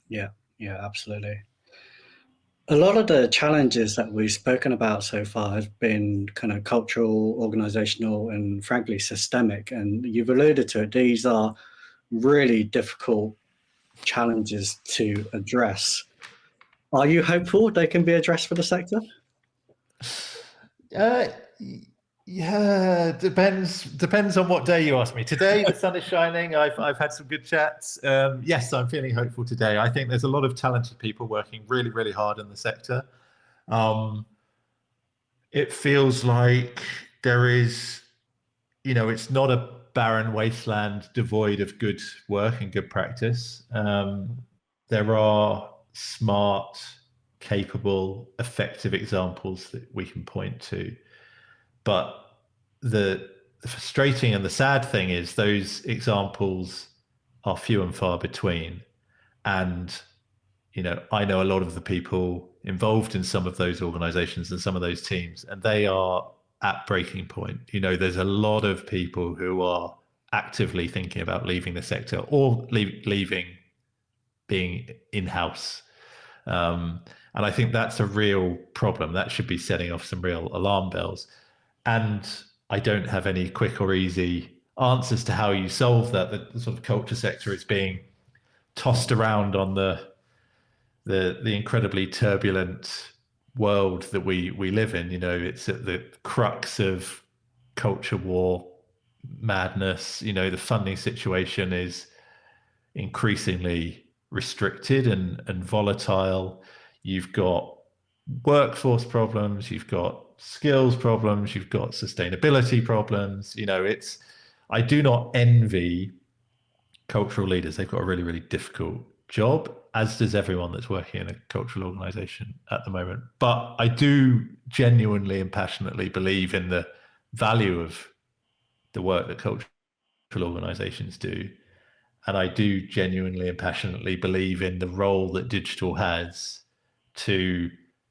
Yeah, absolutely. A lot of the challenges that we've spoken about so far has been kind of cultural, organizational, and frankly systemic. And you've alluded to it. These are really difficult challenges to address. Are you hopeful they can be addressed for the sector? Yeah, depends on what day you ask me. Today the sun is shining. I've had some good chats. Yes, I'm feeling hopeful today. I think there's a lot of talented people working really, really hard in the sector. It feels like there is, you know, it's not a barren wasteland devoid of good work and good practice. There are smart, capable, effective examples that we can point to. But the frustrating and the sad thing is those examples are few and far between. And, you know, I know a lot of the people involved in some of those organizations and some of those teams, and they are at breaking point. You know, there's a lot of people who are actively thinking about leaving the sector or leaving being in-house. And I think that's a real problem. That should be setting off some real alarm bells. And I don't have any quick or easy answers to how you solve that. The sort of culture sector is being tossed around on the incredibly turbulent world that we live in. You know, it's at the crux of culture war madness. You know, the funding situation is increasingly restricted and volatile. You've got workforce problems, you've got skills problems, you've got sustainability problems. You know, I do not envy cultural leaders. They've got a really, really difficult job, as does everyone that's working in a cultural organization at the moment. But I do genuinely and passionately believe in the value of the work that cultural organizations do. And I do genuinely and passionately believe in the role that digital has to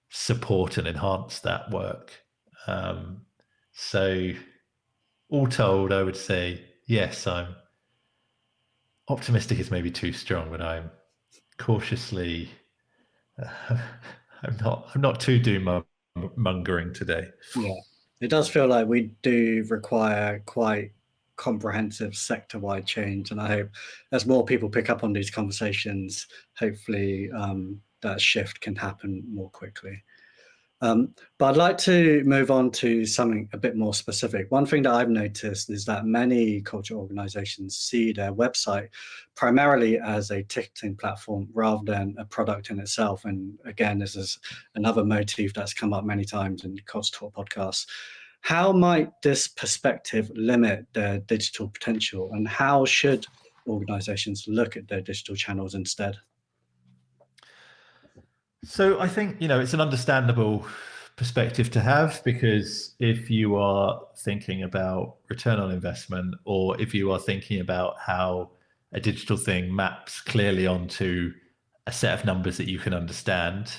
support and enhance that work. So all told, I would say, yes, I'm optimistic is maybe too strong, but I'm cautiously, I'm not too doom mongering today. Yeah, it does feel like we do require quite comprehensive sector-wide change, and I hope as more people pick up on these conversations, hopefully that shift can happen more quickly. But I'd like to move on to something a bit more specific. One thing that I've noticed is that many cultural organizations see their website primarily as a ticketing platform rather than a product in itself. And again, this is another motif that's come up many times in CultureTalk podcasts. How might this perspective limit their digital potential, and how should organizations look at their digital channels instead? So I think, it's an understandable perspective to have, because if you are thinking about return on investment, or if you are thinking about how a digital thing maps clearly onto a set of numbers that you can understand,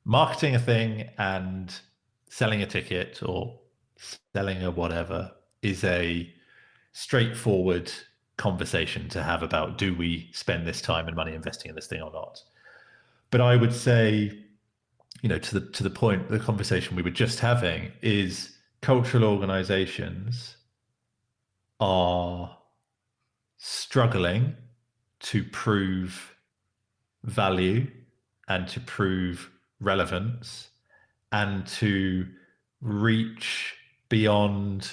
marketing a thing and selling a ticket or selling a whatever is a straightforward conversation to have about, do we spend this time and money investing in this thing or not? But I would say, to the point, the conversation we were just having is cultural organizations are struggling to prove value and to prove relevance and to reach beyond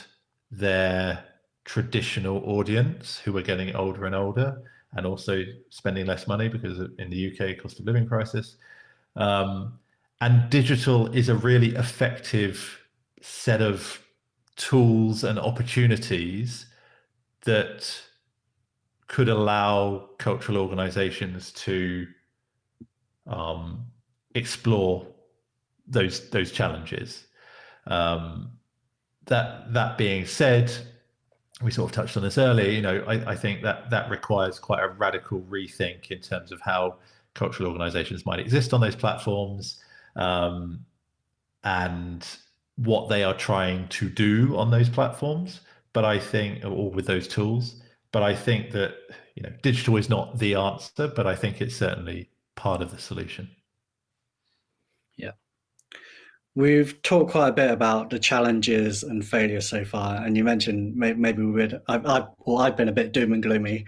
their traditional audience, who are getting older and older and also spending less money because in the UK cost of living crisis. And digital is a really effective set of tools and opportunities that could allow cultural organizations to explore those challenges. That being said, we sort of touched on this earlier, I think that requires quite a radical rethink in terms of how cultural organizations might exist on those platforms, and what they are trying to do on those platforms. But I think, or with those tools, but I think that, digital is not the answer, but I think it's certainly part of the solution. Yeah. We've talked quite a bit about the challenges and failures so far, and you mentioned maybe I've been a bit doom and gloomy,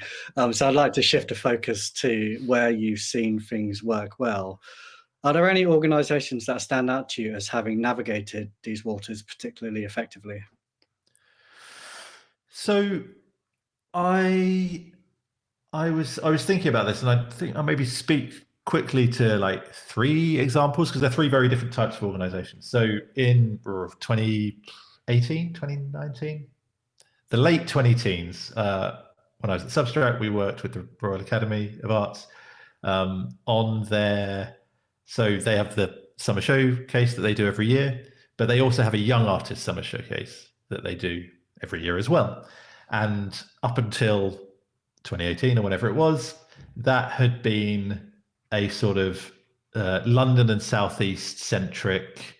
so I'd like to shift the focus to where you've seen things work well. Are there any organizations that stand out to you as having navigated these waters particularly effectively? So I was thinking about this, and I think I'll maybe speak quickly to like 3 examples, because they're 3 very different types of organizations. So in 2018, 2019, the late 20-teens, when I was at Substract, we worked with the Royal Academy of Arts on their, so they have the summer showcase that they do every year, but they also have a young artist summer showcase that they do every year as well. And up until 2018 or whenever it was, that had been a sort of London and Southeast centric,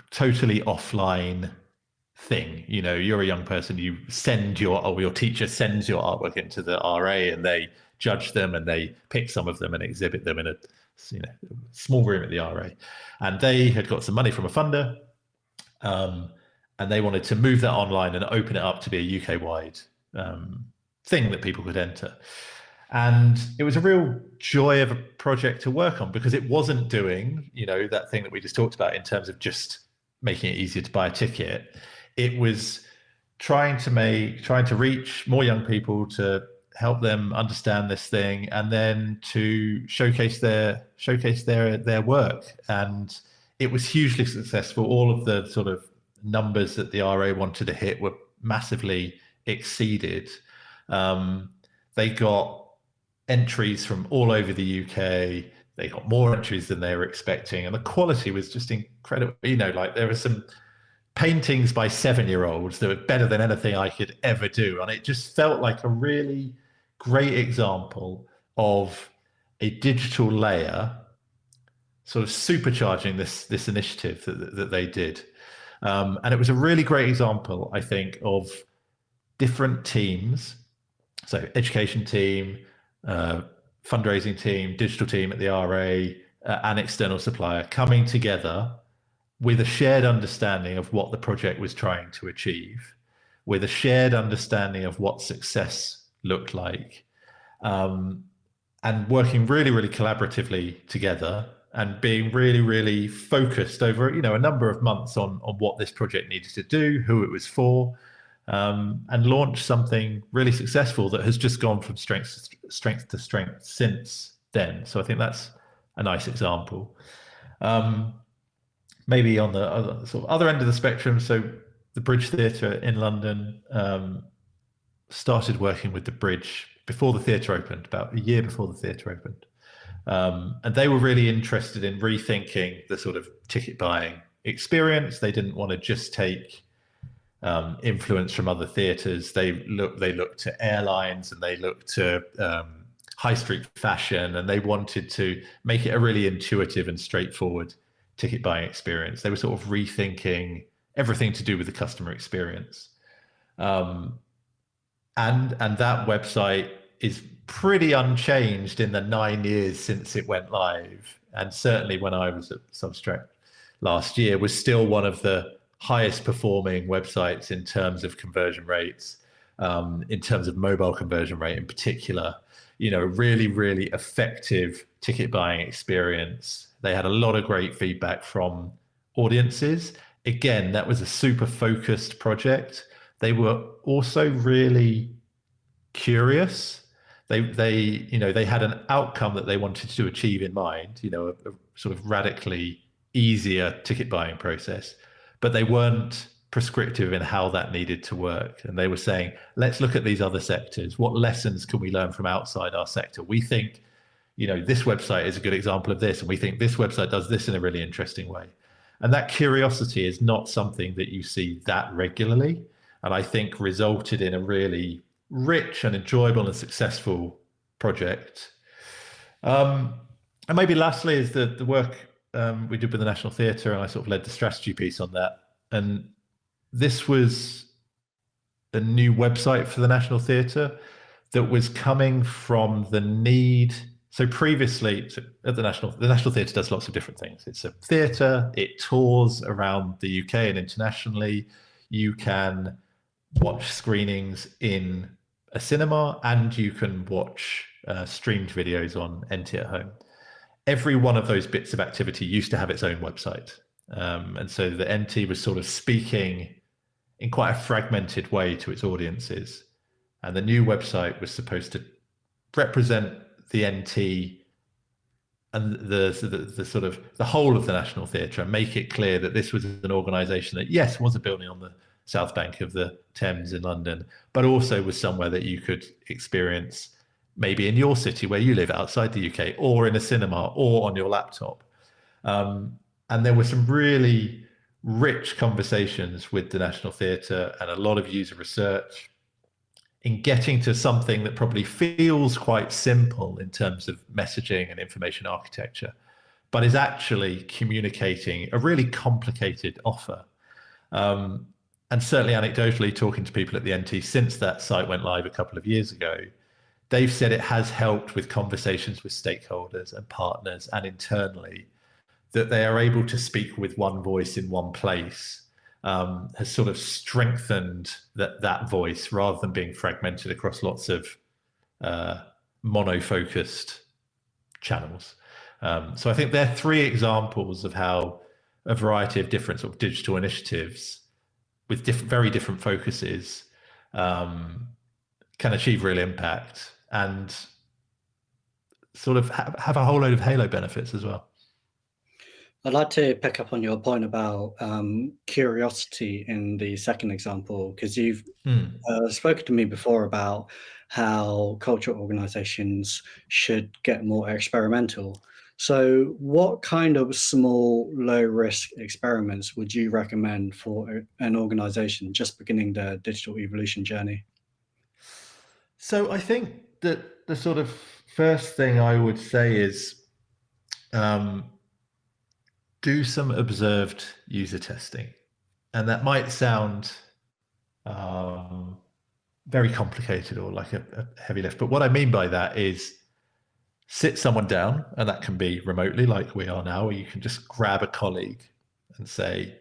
totally offline thing. You're a young person, you send your teacher sends your artwork into the RA, and they judge them and they pick some of them and exhibit them in a small room at the RA. And they had got some money from a funder, and they wanted to move that online and open it up to be a UK-wide thing that people could enter. And it was a real joy of a project to work on, because it wasn't doing, that thing that we just talked about in terms of just making it easier to buy a ticket. It was trying to reach more young people, to help them understand this thing, and then to showcase their work. And it was hugely successful. All of the sort of numbers that the RA wanted to hit were massively exceeded. They got entries from all over the UK. They got more entries than they were expecting, and the quality was just incredible. Like there were some paintings by 7-year-olds that were better than anything I could ever do, and it just felt like a really great example of a digital layer sort of supercharging this initiative that they did. And it was a really great example, I think, of different teams. So education team, fundraising team, digital team at the RA, an external supplier coming together with a shared understanding of what the project was trying to achieve, with a shared understanding of what success looked like, and working really, really collaboratively together and being really, really focused over, a number of months on what this project needed to do, who it was for, and launched something really successful that has just gone from strength to strength since then. So I think that's a nice example. Maybe on the other end of the spectrum, so the Bridge Theatre in London started working with the Bridge before the theatre opened, about a year before the theatre opened. And they were really interested in rethinking the sort of ticket buying experience. They didn't want to just take influence from other theatres. They looked to airlines, and they looked to high street fashion, and they wanted to make it a really intuitive and straightforward ticket buying experience. They were sort of rethinking everything to do with the customer experience. And that website is pretty unchanged in the 9 years since it went live. And certainly when I was at Substract last year, was still one of the highest performing websites in terms of conversion rates, in terms of mobile conversion rate in particular. Really, really effective ticket buying experience. They had a lot of great feedback from audiences. Again, that was a super focused project. They were also really curious. They had an outcome that they wanted to achieve in mind, a sort of radically easier ticket buying process, but they weren't prescriptive in how that needed to work. And they were saying, let's look at these other sectors. What lessons can we learn from outside our sector? We think, this website is a good example of this, and we think this website does this in a really interesting way. And that curiosity is not something that you see that regularly, and I think resulted in a really rich and enjoyable and successful project. And maybe lastly is the work we did with the National Theatre, and I sort of led the strategy piece on that. And this was a new website for the National Theatre that was coming from the need. So previously at the National Theatre does lots of different things. It's a theatre, it tours around the UK and internationally. You can watch screenings in a cinema, and you can watch streamed videos on NT at Home. Every one of those bits of activity used to have its own website. And so the NT was sort of speaking in quite a fragmented way to its audiences. And the new website was supposed to represent the NT and the sort of the whole of the National Theatre, and make it clear that this was an organisation that, yes, was a building on the south bank of the Thames in London, but also was somewhere that you could experience maybe in your city where you live outside the UK, or in a cinema, or on your laptop. And there were some really rich conversations with the National Theatre and a lot of user research in getting to something that probably feels quite simple in terms of messaging and information architecture, but is actually communicating a really complicated offer. And certainly anecdotally, talking to people at the NT since that site went live a couple of years ago, they've said it has helped with conversations with stakeholders and partners and internally, that they are able to speak with one voice in one place, has sort of strengthened that voice rather than being fragmented across lots of mono-focused channels. So I think they're three examples of how a variety of different sort of digital initiatives with very different focuses can achieve real impact and sort of have a whole load of halo benefits as well. I'd like to pick up on your point about curiosity in the second example, because you've spoken to me before about how cultural organisations should get more experimental. So what kind of small, low-risk experiments would you recommend for an organisation just beginning their digital evolution journey? So I think that the sort of first thing I would say is do some observed user testing. And that might sound very complicated or like a heavy lift, but what I mean by that is sit someone down, and that can be remotely like we are now, or you can just grab a colleague and say,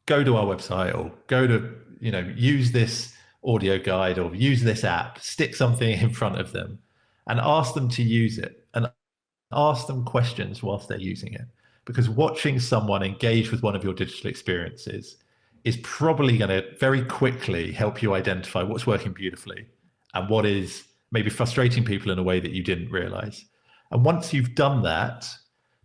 go to our website, or go to, use this audio guide, or use this app, stick something in front of them and ask them to use it, and ask them questions whilst they're using it, because watching someone engage with one of your digital experiences is probably going to very quickly help you identify what's working beautifully and what is maybe frustrating people in a way that you didn't realize. And once you've done that,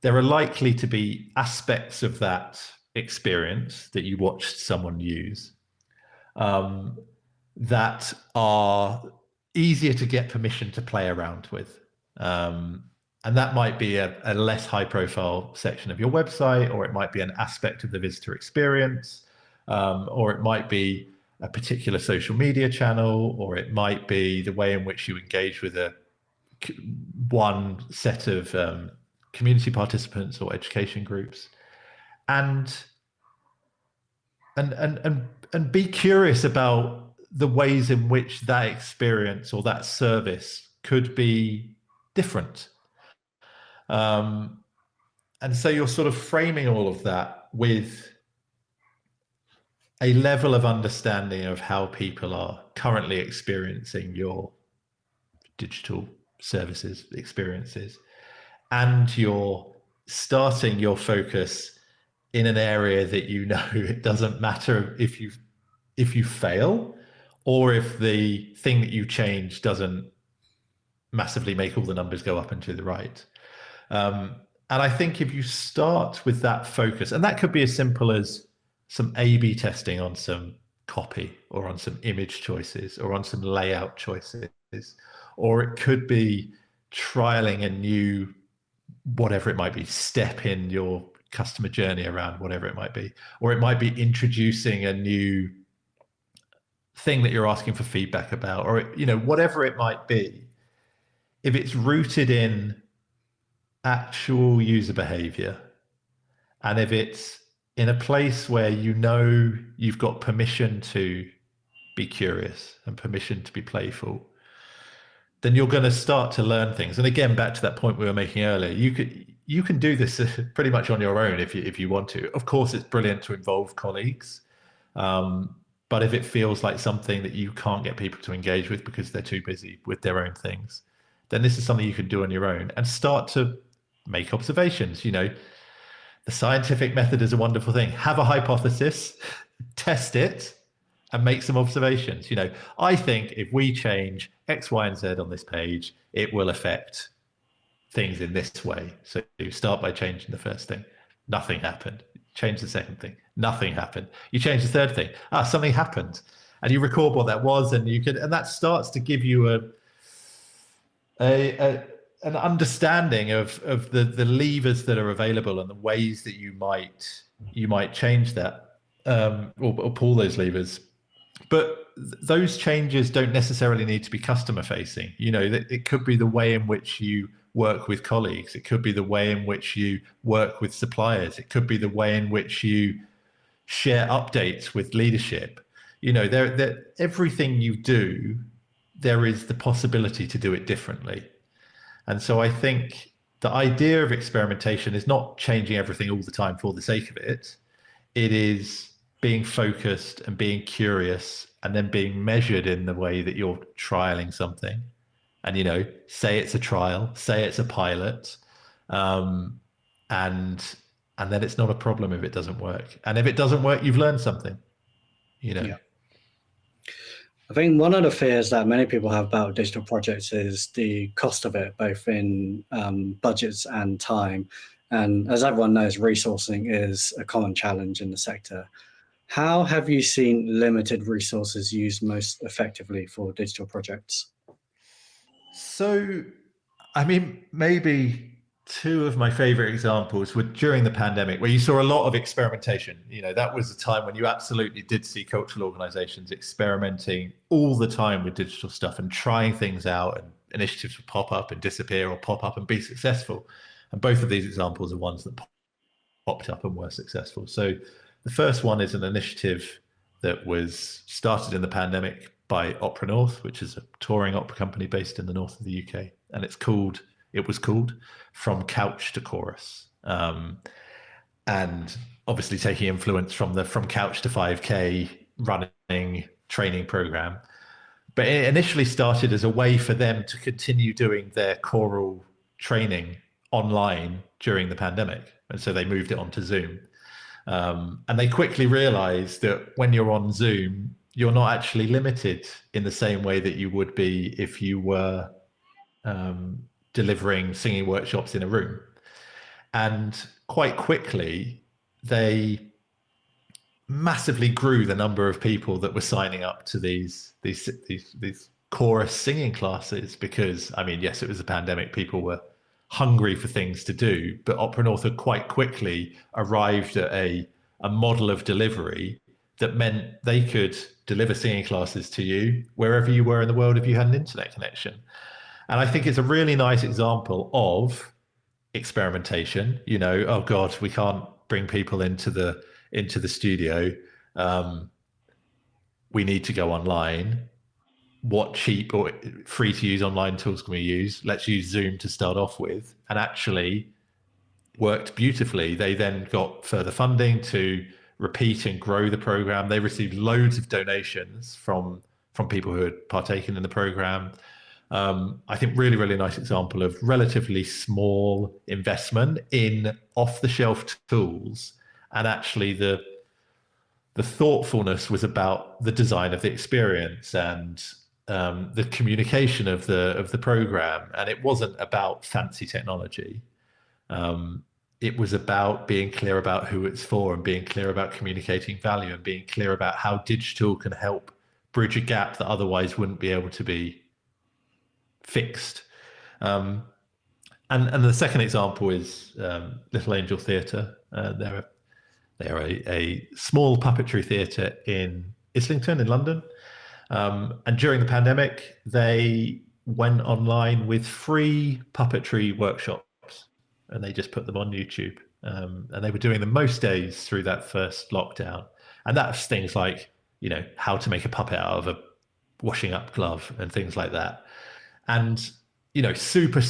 there are likely to be aspects of that experience that you watched someone use that are easier to get permission to play around with. And that might be a less high profile section of your website, or it might be an aspect of the visitor experience, or it might be a particular social media channel, or it might be the way in which you engage with one set of community participants or education groups. And be curious about the ways in which that experience or that service could be different. And so you're sort of framing all of that with a level of understanding of how people are currently experiencing your digital services, experiences, and you're starting your focus in an area that you know it doesn't matter if you fail, or if the thing that you change doesn't massively make all the numbers go up and to the right. And I think if you start with that focus, and that could be as simple as some A/B testing on some copy, or on some image choices, or on some layout choices, or it could be trialing a new, whatever it might be, step in your customer journey around whatever it might be, or it might be introducing a new thing that you're asking for feedback about, or whatever it might be. If it's rooted in actual user behavior, and if it's in a place where you've got permission to be curious and permission to be playful, then you're going to start to learn things. And again, back to that point we were making earlier, you can do this pretty much on your own if you want to. Of course, it's brilliant to involve colleagues, but if it feels like something that you can't get people to engage with because they're too busy with their own things, then this is something you can do on your own and start to make observations. The scientific method is a wonderful thing. Have a hypothesis, test it, and make some observations. I think if we change X, Y, and Z on this page, it will affect things in this way. So you start by changing the first thing. Nothing happened. Change the second thing. Nothing happened. You change the third thing. Something happened. And you record what that was, and that starts to give you an understanding of the levers that are available and the ways that you might change that, or pull those levers. But those changes don't necessarily need to be customer facing. It could be the way in which you work with colleagues. It could be the way in which you work with suppliers. It could be the way in which you share updates with leadership. Everything you do, there is the possibility to do it differently. And so I think the idea of experimentation is not changing everything all the time for the sake of it. It is being focused and being curious, and then being measured in the way that you're trialing something. And, say it's a trial, say it's a pilot, and then it's not a problem if it doesn't work. And if it doesn't work, you've learned something, Yeah. I think one of the fears that many people have about digital projects is the cost of it, both in budgets and time. And as everyone knows, resourcing is a common challenge in the sector. How have you seen limited resources used most effectively for digital projects? So, maybe two of my favorite examples were during the pandemic, where you saw a lot of experimentation. That was a time when you absolutely did see cultural organizations experimenting all the time with digital stuff and trying things out, and initiatives would pop up and disappear, or pop up and be successful. And both of these examples are ones that popped up and were successful. So the first one is an initiative that was started in the pandemic by Opera North, which is a touring opera company based in the north of the UK. And it was called From Couch to Chorus. And obviously taking influence from the From Couch to 5K running training program. But it initially started as a way for them to continue doing their choral training online during the pandemic. And so they moved it onto Zoom. And they quickly realized that when you're on Zoom, you're not actually limited in the same way that you would be if you were delivering singing workshops in a room. And quite quickly, they massively grew the number of people that were signing up to these chorus singing classes, because, I mean, yes, it was a pandemic, people were hungry for things to do, but Opera North had quite quickly arrived at a model of delivery that meant they could deliver singing classes to you wherever you were in the world if you had an internet connection. And I think it's a really nice example of experimentation. You know, oh God, we can't bring people into the studio. We need to go online. What cheap or free to use online tools can we use? Let's use Zoom to start off with, and actually worked beautifully. They then got further funding to repeat and grow the program. They received loads of donations from people who had partaken in the program. I think really nice example of relatively small investment in off-the-shelf tools, and actually the thoughtfulness was about the design of the experience and the communication of the program, and it wasn't about fancy technology. It was about being clear about who it's for and being clear about communicating value and being clear about how digital can help bridge a gap that otherwise wouldn't be able to be fixed. And the second example is Little Angel Theatre. They're a small puppetry theatre in Islington in London. And during the pandemic, they went online with free puppetry workshops, and they just put them on YouTube. And they were doing them most days through that first lockdown. And that's things like, you know, how to make a puppet out of a washing up glove and things like that. And, you know, super,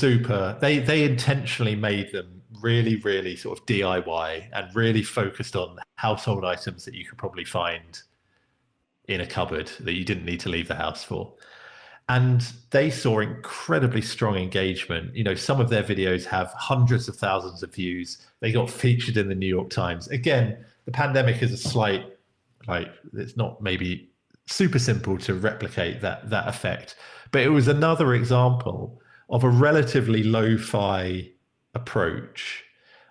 they intentionally made them really sort of DIY and really focused on household items that you could probably find in a cupboard that you didn't need to leave the house for. And they saw incredibly strong engagement. You know, some of their videos have hundreds of thousands of views. They got featured in the New York Times. Again, the pandemic is a slight, like, it's not maybe super simple to replicate that effect. But it was another example of a relatively lo-fi approach,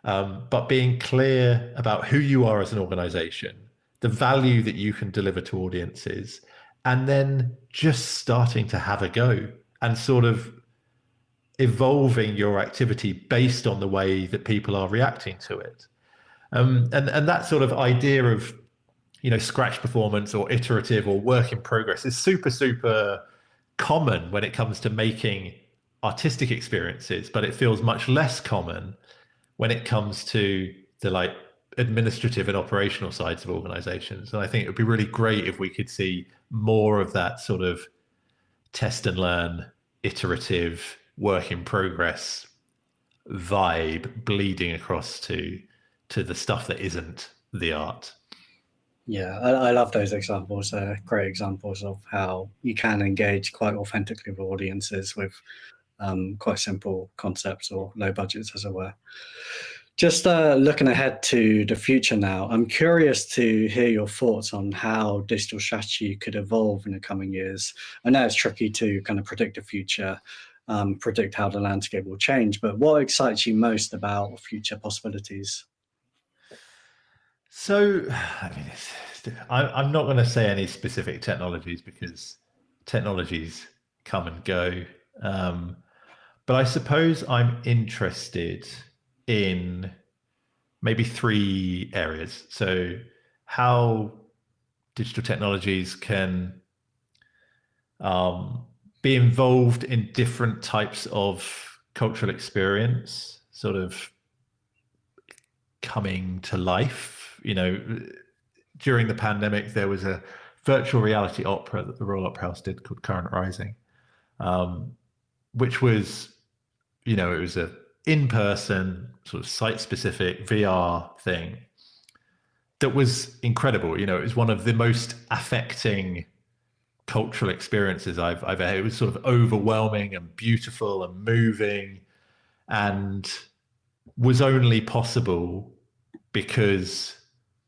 but being clear about who you are as an organization, the value that you can deliver to audiences, and then just starting to have a go and sort of evolving your activity based on the way that people are reacting to it. And that sort of idea of, you know, scratch performance or iterative or work in progress is super common when it comes to making artistic experiences, but it feels much less common when it comes to the like administrative and operational sides of organizations. And I think it would be really great if we could see more of that sort of test and learn, iterative, work in progress vibe bleeding across to the stuff that isn't the art. Yeah, I love those examples. Great examples of how you can engage quite authentically with audiences with quite simple concepts or low budgets, as it were. Just looking ahead to the future now, I'm curious to hear your thoughts on how digital strategy could evolve in the coming years. I know it's tricky to kind of predict the future, predict how the landscape will change, but what excites you most about future possibilities? So, I mean, I'm not going to say any specific technologies because technologies come and go. But I suppose I'm interested in maybe three areas. So how digital technologies can be involved in different types of cultural experience, sort of coming to life. You know, during the pandemic, there was a virtual reality opera that the Royal Opera House did called Current Rising, which was, you know, it was a in-person sort of site-specific VR thing that was incredible. You know, it was one of the most affecting cultural experiences I've had. It was sort of overwhelming and beautiful and moving, and was only possible because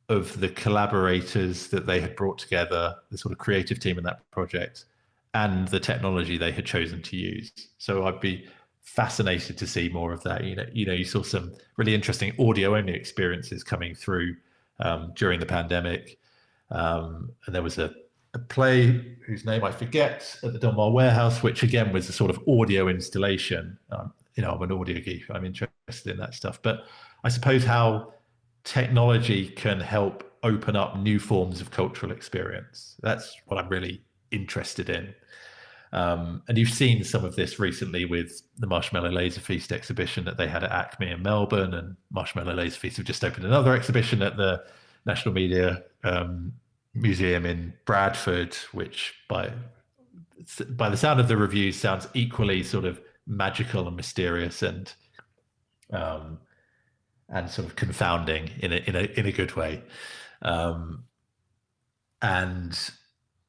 of the collaborators that they had brought together, the sort of creative team in that project, and the technology they had chosen to use. So I'd be fascinated to see more of that. You saw some really interesting audio-only experiences coming through during the pandemic, and there was a play whose name I forget at the Donmar Warehouse, which again was a sort of audio installation. I'm an audio geek. I'm interested in that stuff, but I suppose how technology can help open up new forms of cultural experience. That's what I'm really interested in. And you've seen some of this recently with the Marshmallow Laser Feast exhibition that they had at Acme in Melbourne, and Marshmallow Laser Feast have just opened another exhibition at the National Media Museum in Bradford, which by the sound of the reviews sounds equally sort of magical and mysterious and sort of confounding in a good way. And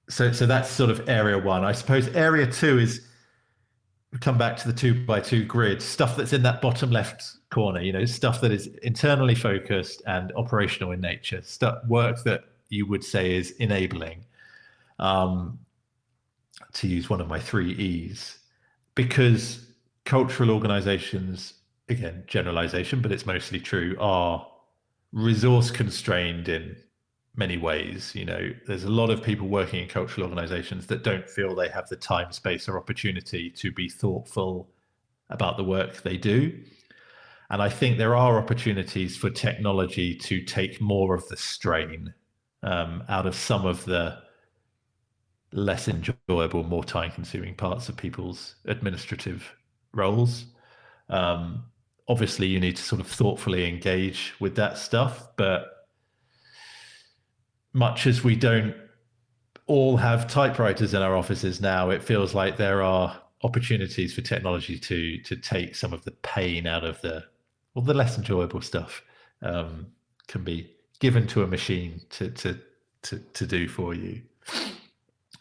so that's sort of area one. I suppose area two is, we come back to the 2x2 grid, stuff that's in that bottom left corner, stuff that is internally focused and operational in nature, work that you would say is enabling, to use one of my 3 E's, because cultural organizations, again, generalization, but it's mostly true, are resource constrained in many ways. There's a lot of people working in cultural organizations that don't feel they have the time, space, or opportunity to be thoughtful about the work they do. And I think there are opportunities for technology to take more of the strain out of some of the less enjoyable, more time-consuming parts of people's administrative roles. Obviously, you need to sort of thoughtfully engage with that stuff, but much as we don't all have typewriters in our offices now, it feels like there are opportunities for technology to take some of the pain out of the less enjoyable stuff, can be given to a machine to do for you.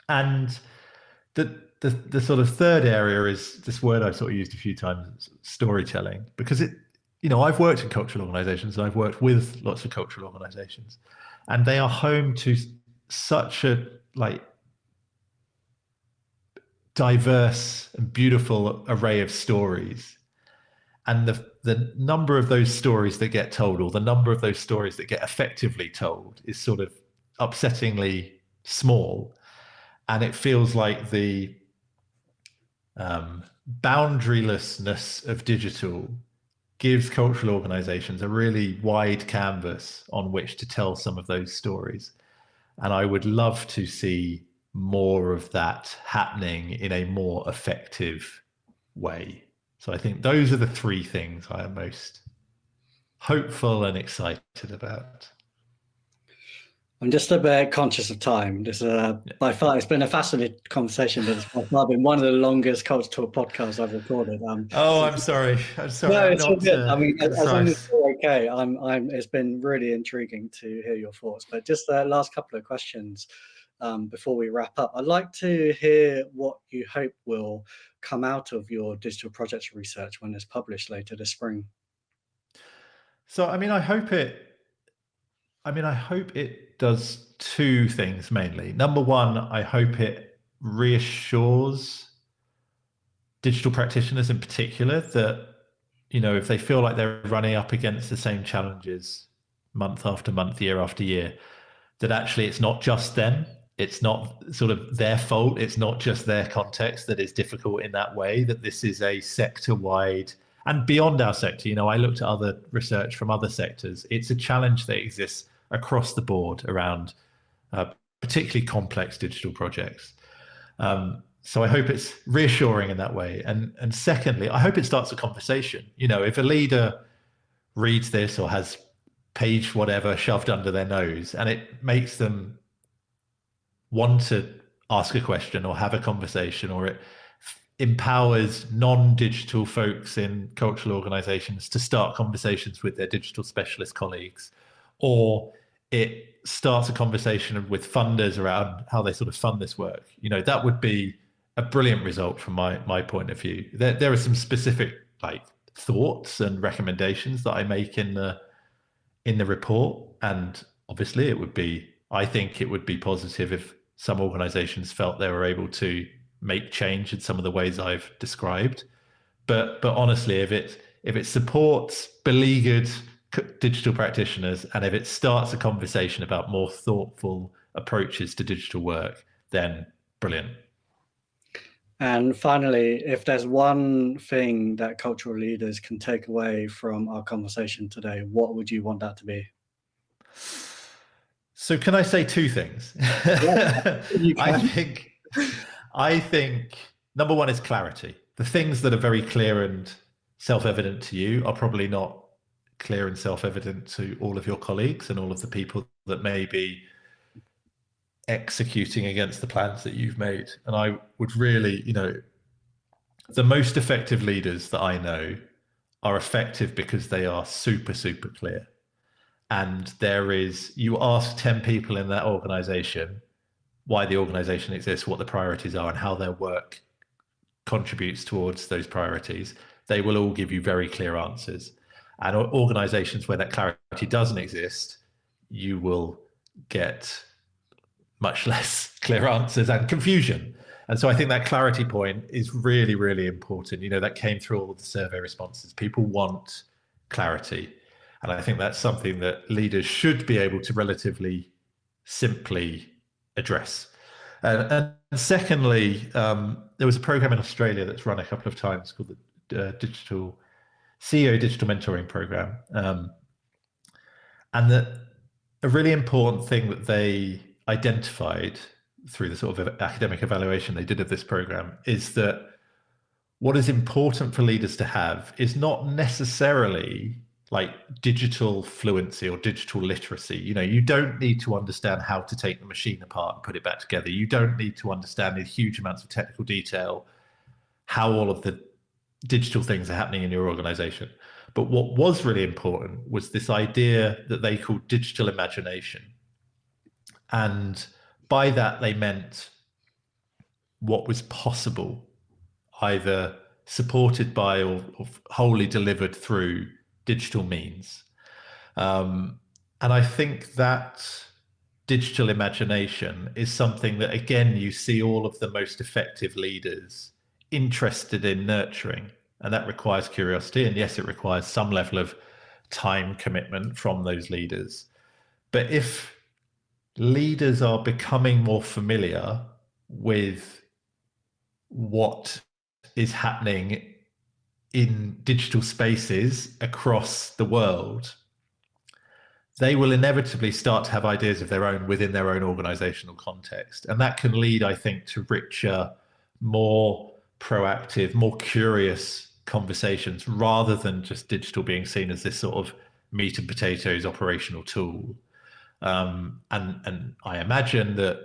And the sort of third area is this word I've sort of used a few times, storytelling, because I've worked in cultural organizations and I've worked with lots of cultural organizations, and they are home to such a diverse and beautiful array of stories. And the number of those stories that get told, or the number of those stories that get effectively told, is sort of upsettingly small. And it feels like the boundarylessness of digital gives cultural organizations a really wide canvas on which to tell some of those stories. And I would love to see more of that happening in a more effective way. So I think those are the 3 things I am most hopeful and excited about. I'm just a bit conscious of time. This by far, it's been a fascinating conversation, but it's by far been one of the longest CultureTalk podcasts I've recorded. I'm sorry. No, it's all good. I mean, as long as you're okay, it's been really intriguing to hear your thoughts. But just the last couple of questions before we wrap up. I'd like to hear what you hope will come out of your digital projects research when it's published later this spring. So, I hope it does 2 things mainly. Number one, I hope it reassures digital practitioners in particular that, if they feel like they're running up against the same challenges month after month, year after year, that actually it's not just them. It's not sort of their fault. It's not just their context that is difficult in that way, that this is a sector-wide and beyond our sector. I looked at other research from other sectors. It's a challenge that exists across the board around particularly complex digital projects. So I hope it's reassuring in that way. And secondly, I hope it starts a conversation. If a leader reads this or has page whatever shoved under their nose, and it makes them want to ask a question or have a conversation, or it empowers non-digital folks in cultural organizations to start conversations with their digital specialist colleagues, or it starts a conversation with funders around how they sort of fund this work, that would be a brilliant result from my point of view. There are some specific thoughts and recommendations that I make in the report. And obviously I think it would be positive if some organizations felt they were able to make change in some of the ways I've described. But honestly, if it supports beleaguered digital practitioners, and if it starts a conversation about more thoughtful approaches to digital work, then brilliant. And finally, if there's one thing that cultural leaders can take away from our conversation today, what would you want that to be? So can I say two things? Yeah, you can. I think number one is clarity. The things that are very clear and self-evident to you are probably not clear and self-evident to all of your colleagues and all of the people that may be executing against the plans that you've made. And I would really, the most effective leaders that I know are effective because they are super, super clear. And you ask 10 people in that organization why the organization exists, what the priorities are, and how their work contributes towards those priorities. They will all give you very clear answers. And organizations where that clarity doesn't exist, you will get much less clear answers and confusion. And so I think that clarity point is really, really important. That came through all of the survey responses. People want clarity. And I think that's something that leaders should be able to relatively simply address. And secondly, there was a program in Australia that's run a couple of times called the CEO Digital Mentoring Program. And a really important thing that they identified through the sort of academic evaluation they did of this program is that what is important for leaders to have is not necessarily like digital fluency or digital literacy. You don't need to understand how to take the machine apart and put it back together. You don't need to understand in huge amounts of technical detail how all of the digital things are happening in your organization. But what was really important was this idea that they called digital imagination. And by that, they meant what was possible, either supported by or wholly delivered through digital means. And I think that digital imagination is something that, again, you see all of the most effective leaders interested in nurturing. And that requires curiosity. And yes, it requires some level of time commitment from those leaders. But if leaders are becoming more familiar with what is happening in digital spaces across the world, they will inevitably start to have ideas of their own within their own organizational context. And that can lead, I think, to richer, more proactive, more curious conversations, rather than just digital being seen as this sort of meat and potatoes operational tool. And I imagine that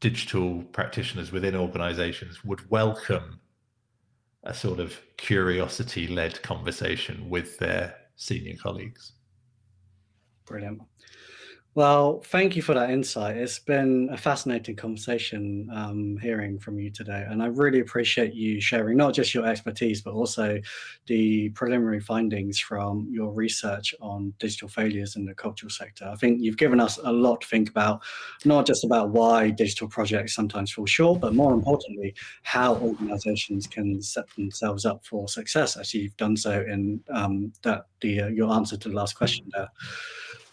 digital practitioners within organizations would welcome a sort of curiosity-led conversation with their senior colleagues. Brilliant. Well, thank you for that insight. It's been a fascinating conversation hearing from you today. And I really appreciate you sharing not just your expertise, but also the preliminary findings from your research on digital failures in the cultural sector. I think you've given us a lot to think about, not just about why digital projects sometimes fall short, but more importantly, how organizations can set themselves up for success, as you've done so in your answer to the last question there.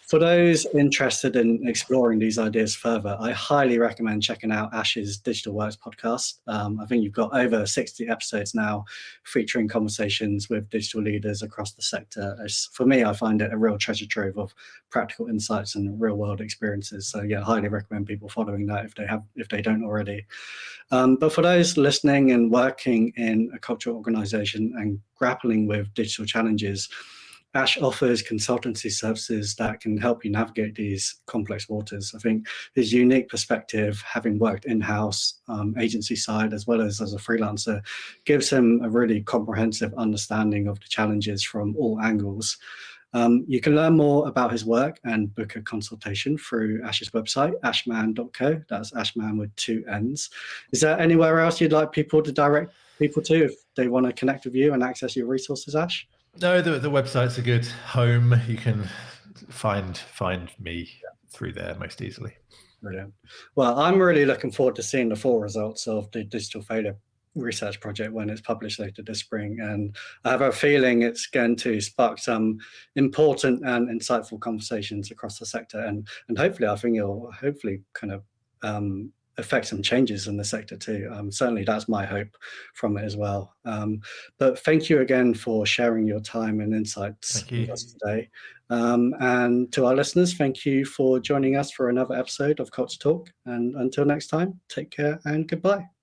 For those interested in exploring these ideas further, I highly recommend checking out Ash's Digital Works podcast. I think you've got over 60 episodes now featuring conversations with digital leaders across the sector. For me, I find it a real treasure trove of practical insights and real world experiences. So yeah, I highly recommend people following that if they don't already. But for those listening and working in a cultural organization and grappling with digital challenges, Ash offers consultancy services that can help you navigate these complex waters. I think his unique perspective, having worked in-house, agency side, as well as a freelancer, gives him a really comprehensive understanding of the challenges from all angles. You can learn more about his work and book a consultation through Ash's website, ashman.co. That's Ashman with 2 N's. Is there anywhere else you'd like people to direct people to if they want to connect with you and access your resources, Ash? No, the website's a good home. You can find me through there most easily. Brilliant. Well, I'm really looking forward to seeing the full results of the digital failure research project when it's published later this spring, and I have a feeling it's going to spark some important and insightful conversations across the sector, and hopefully I think it'll hopefully kind of affect some changes in the sector too. Certainly that's my hope from it as well. But thank you again for sharing your time and insights with us today. And to our listeners, thank you for joining us for another episode of Culture Talk. And until next time, take care and goodbye.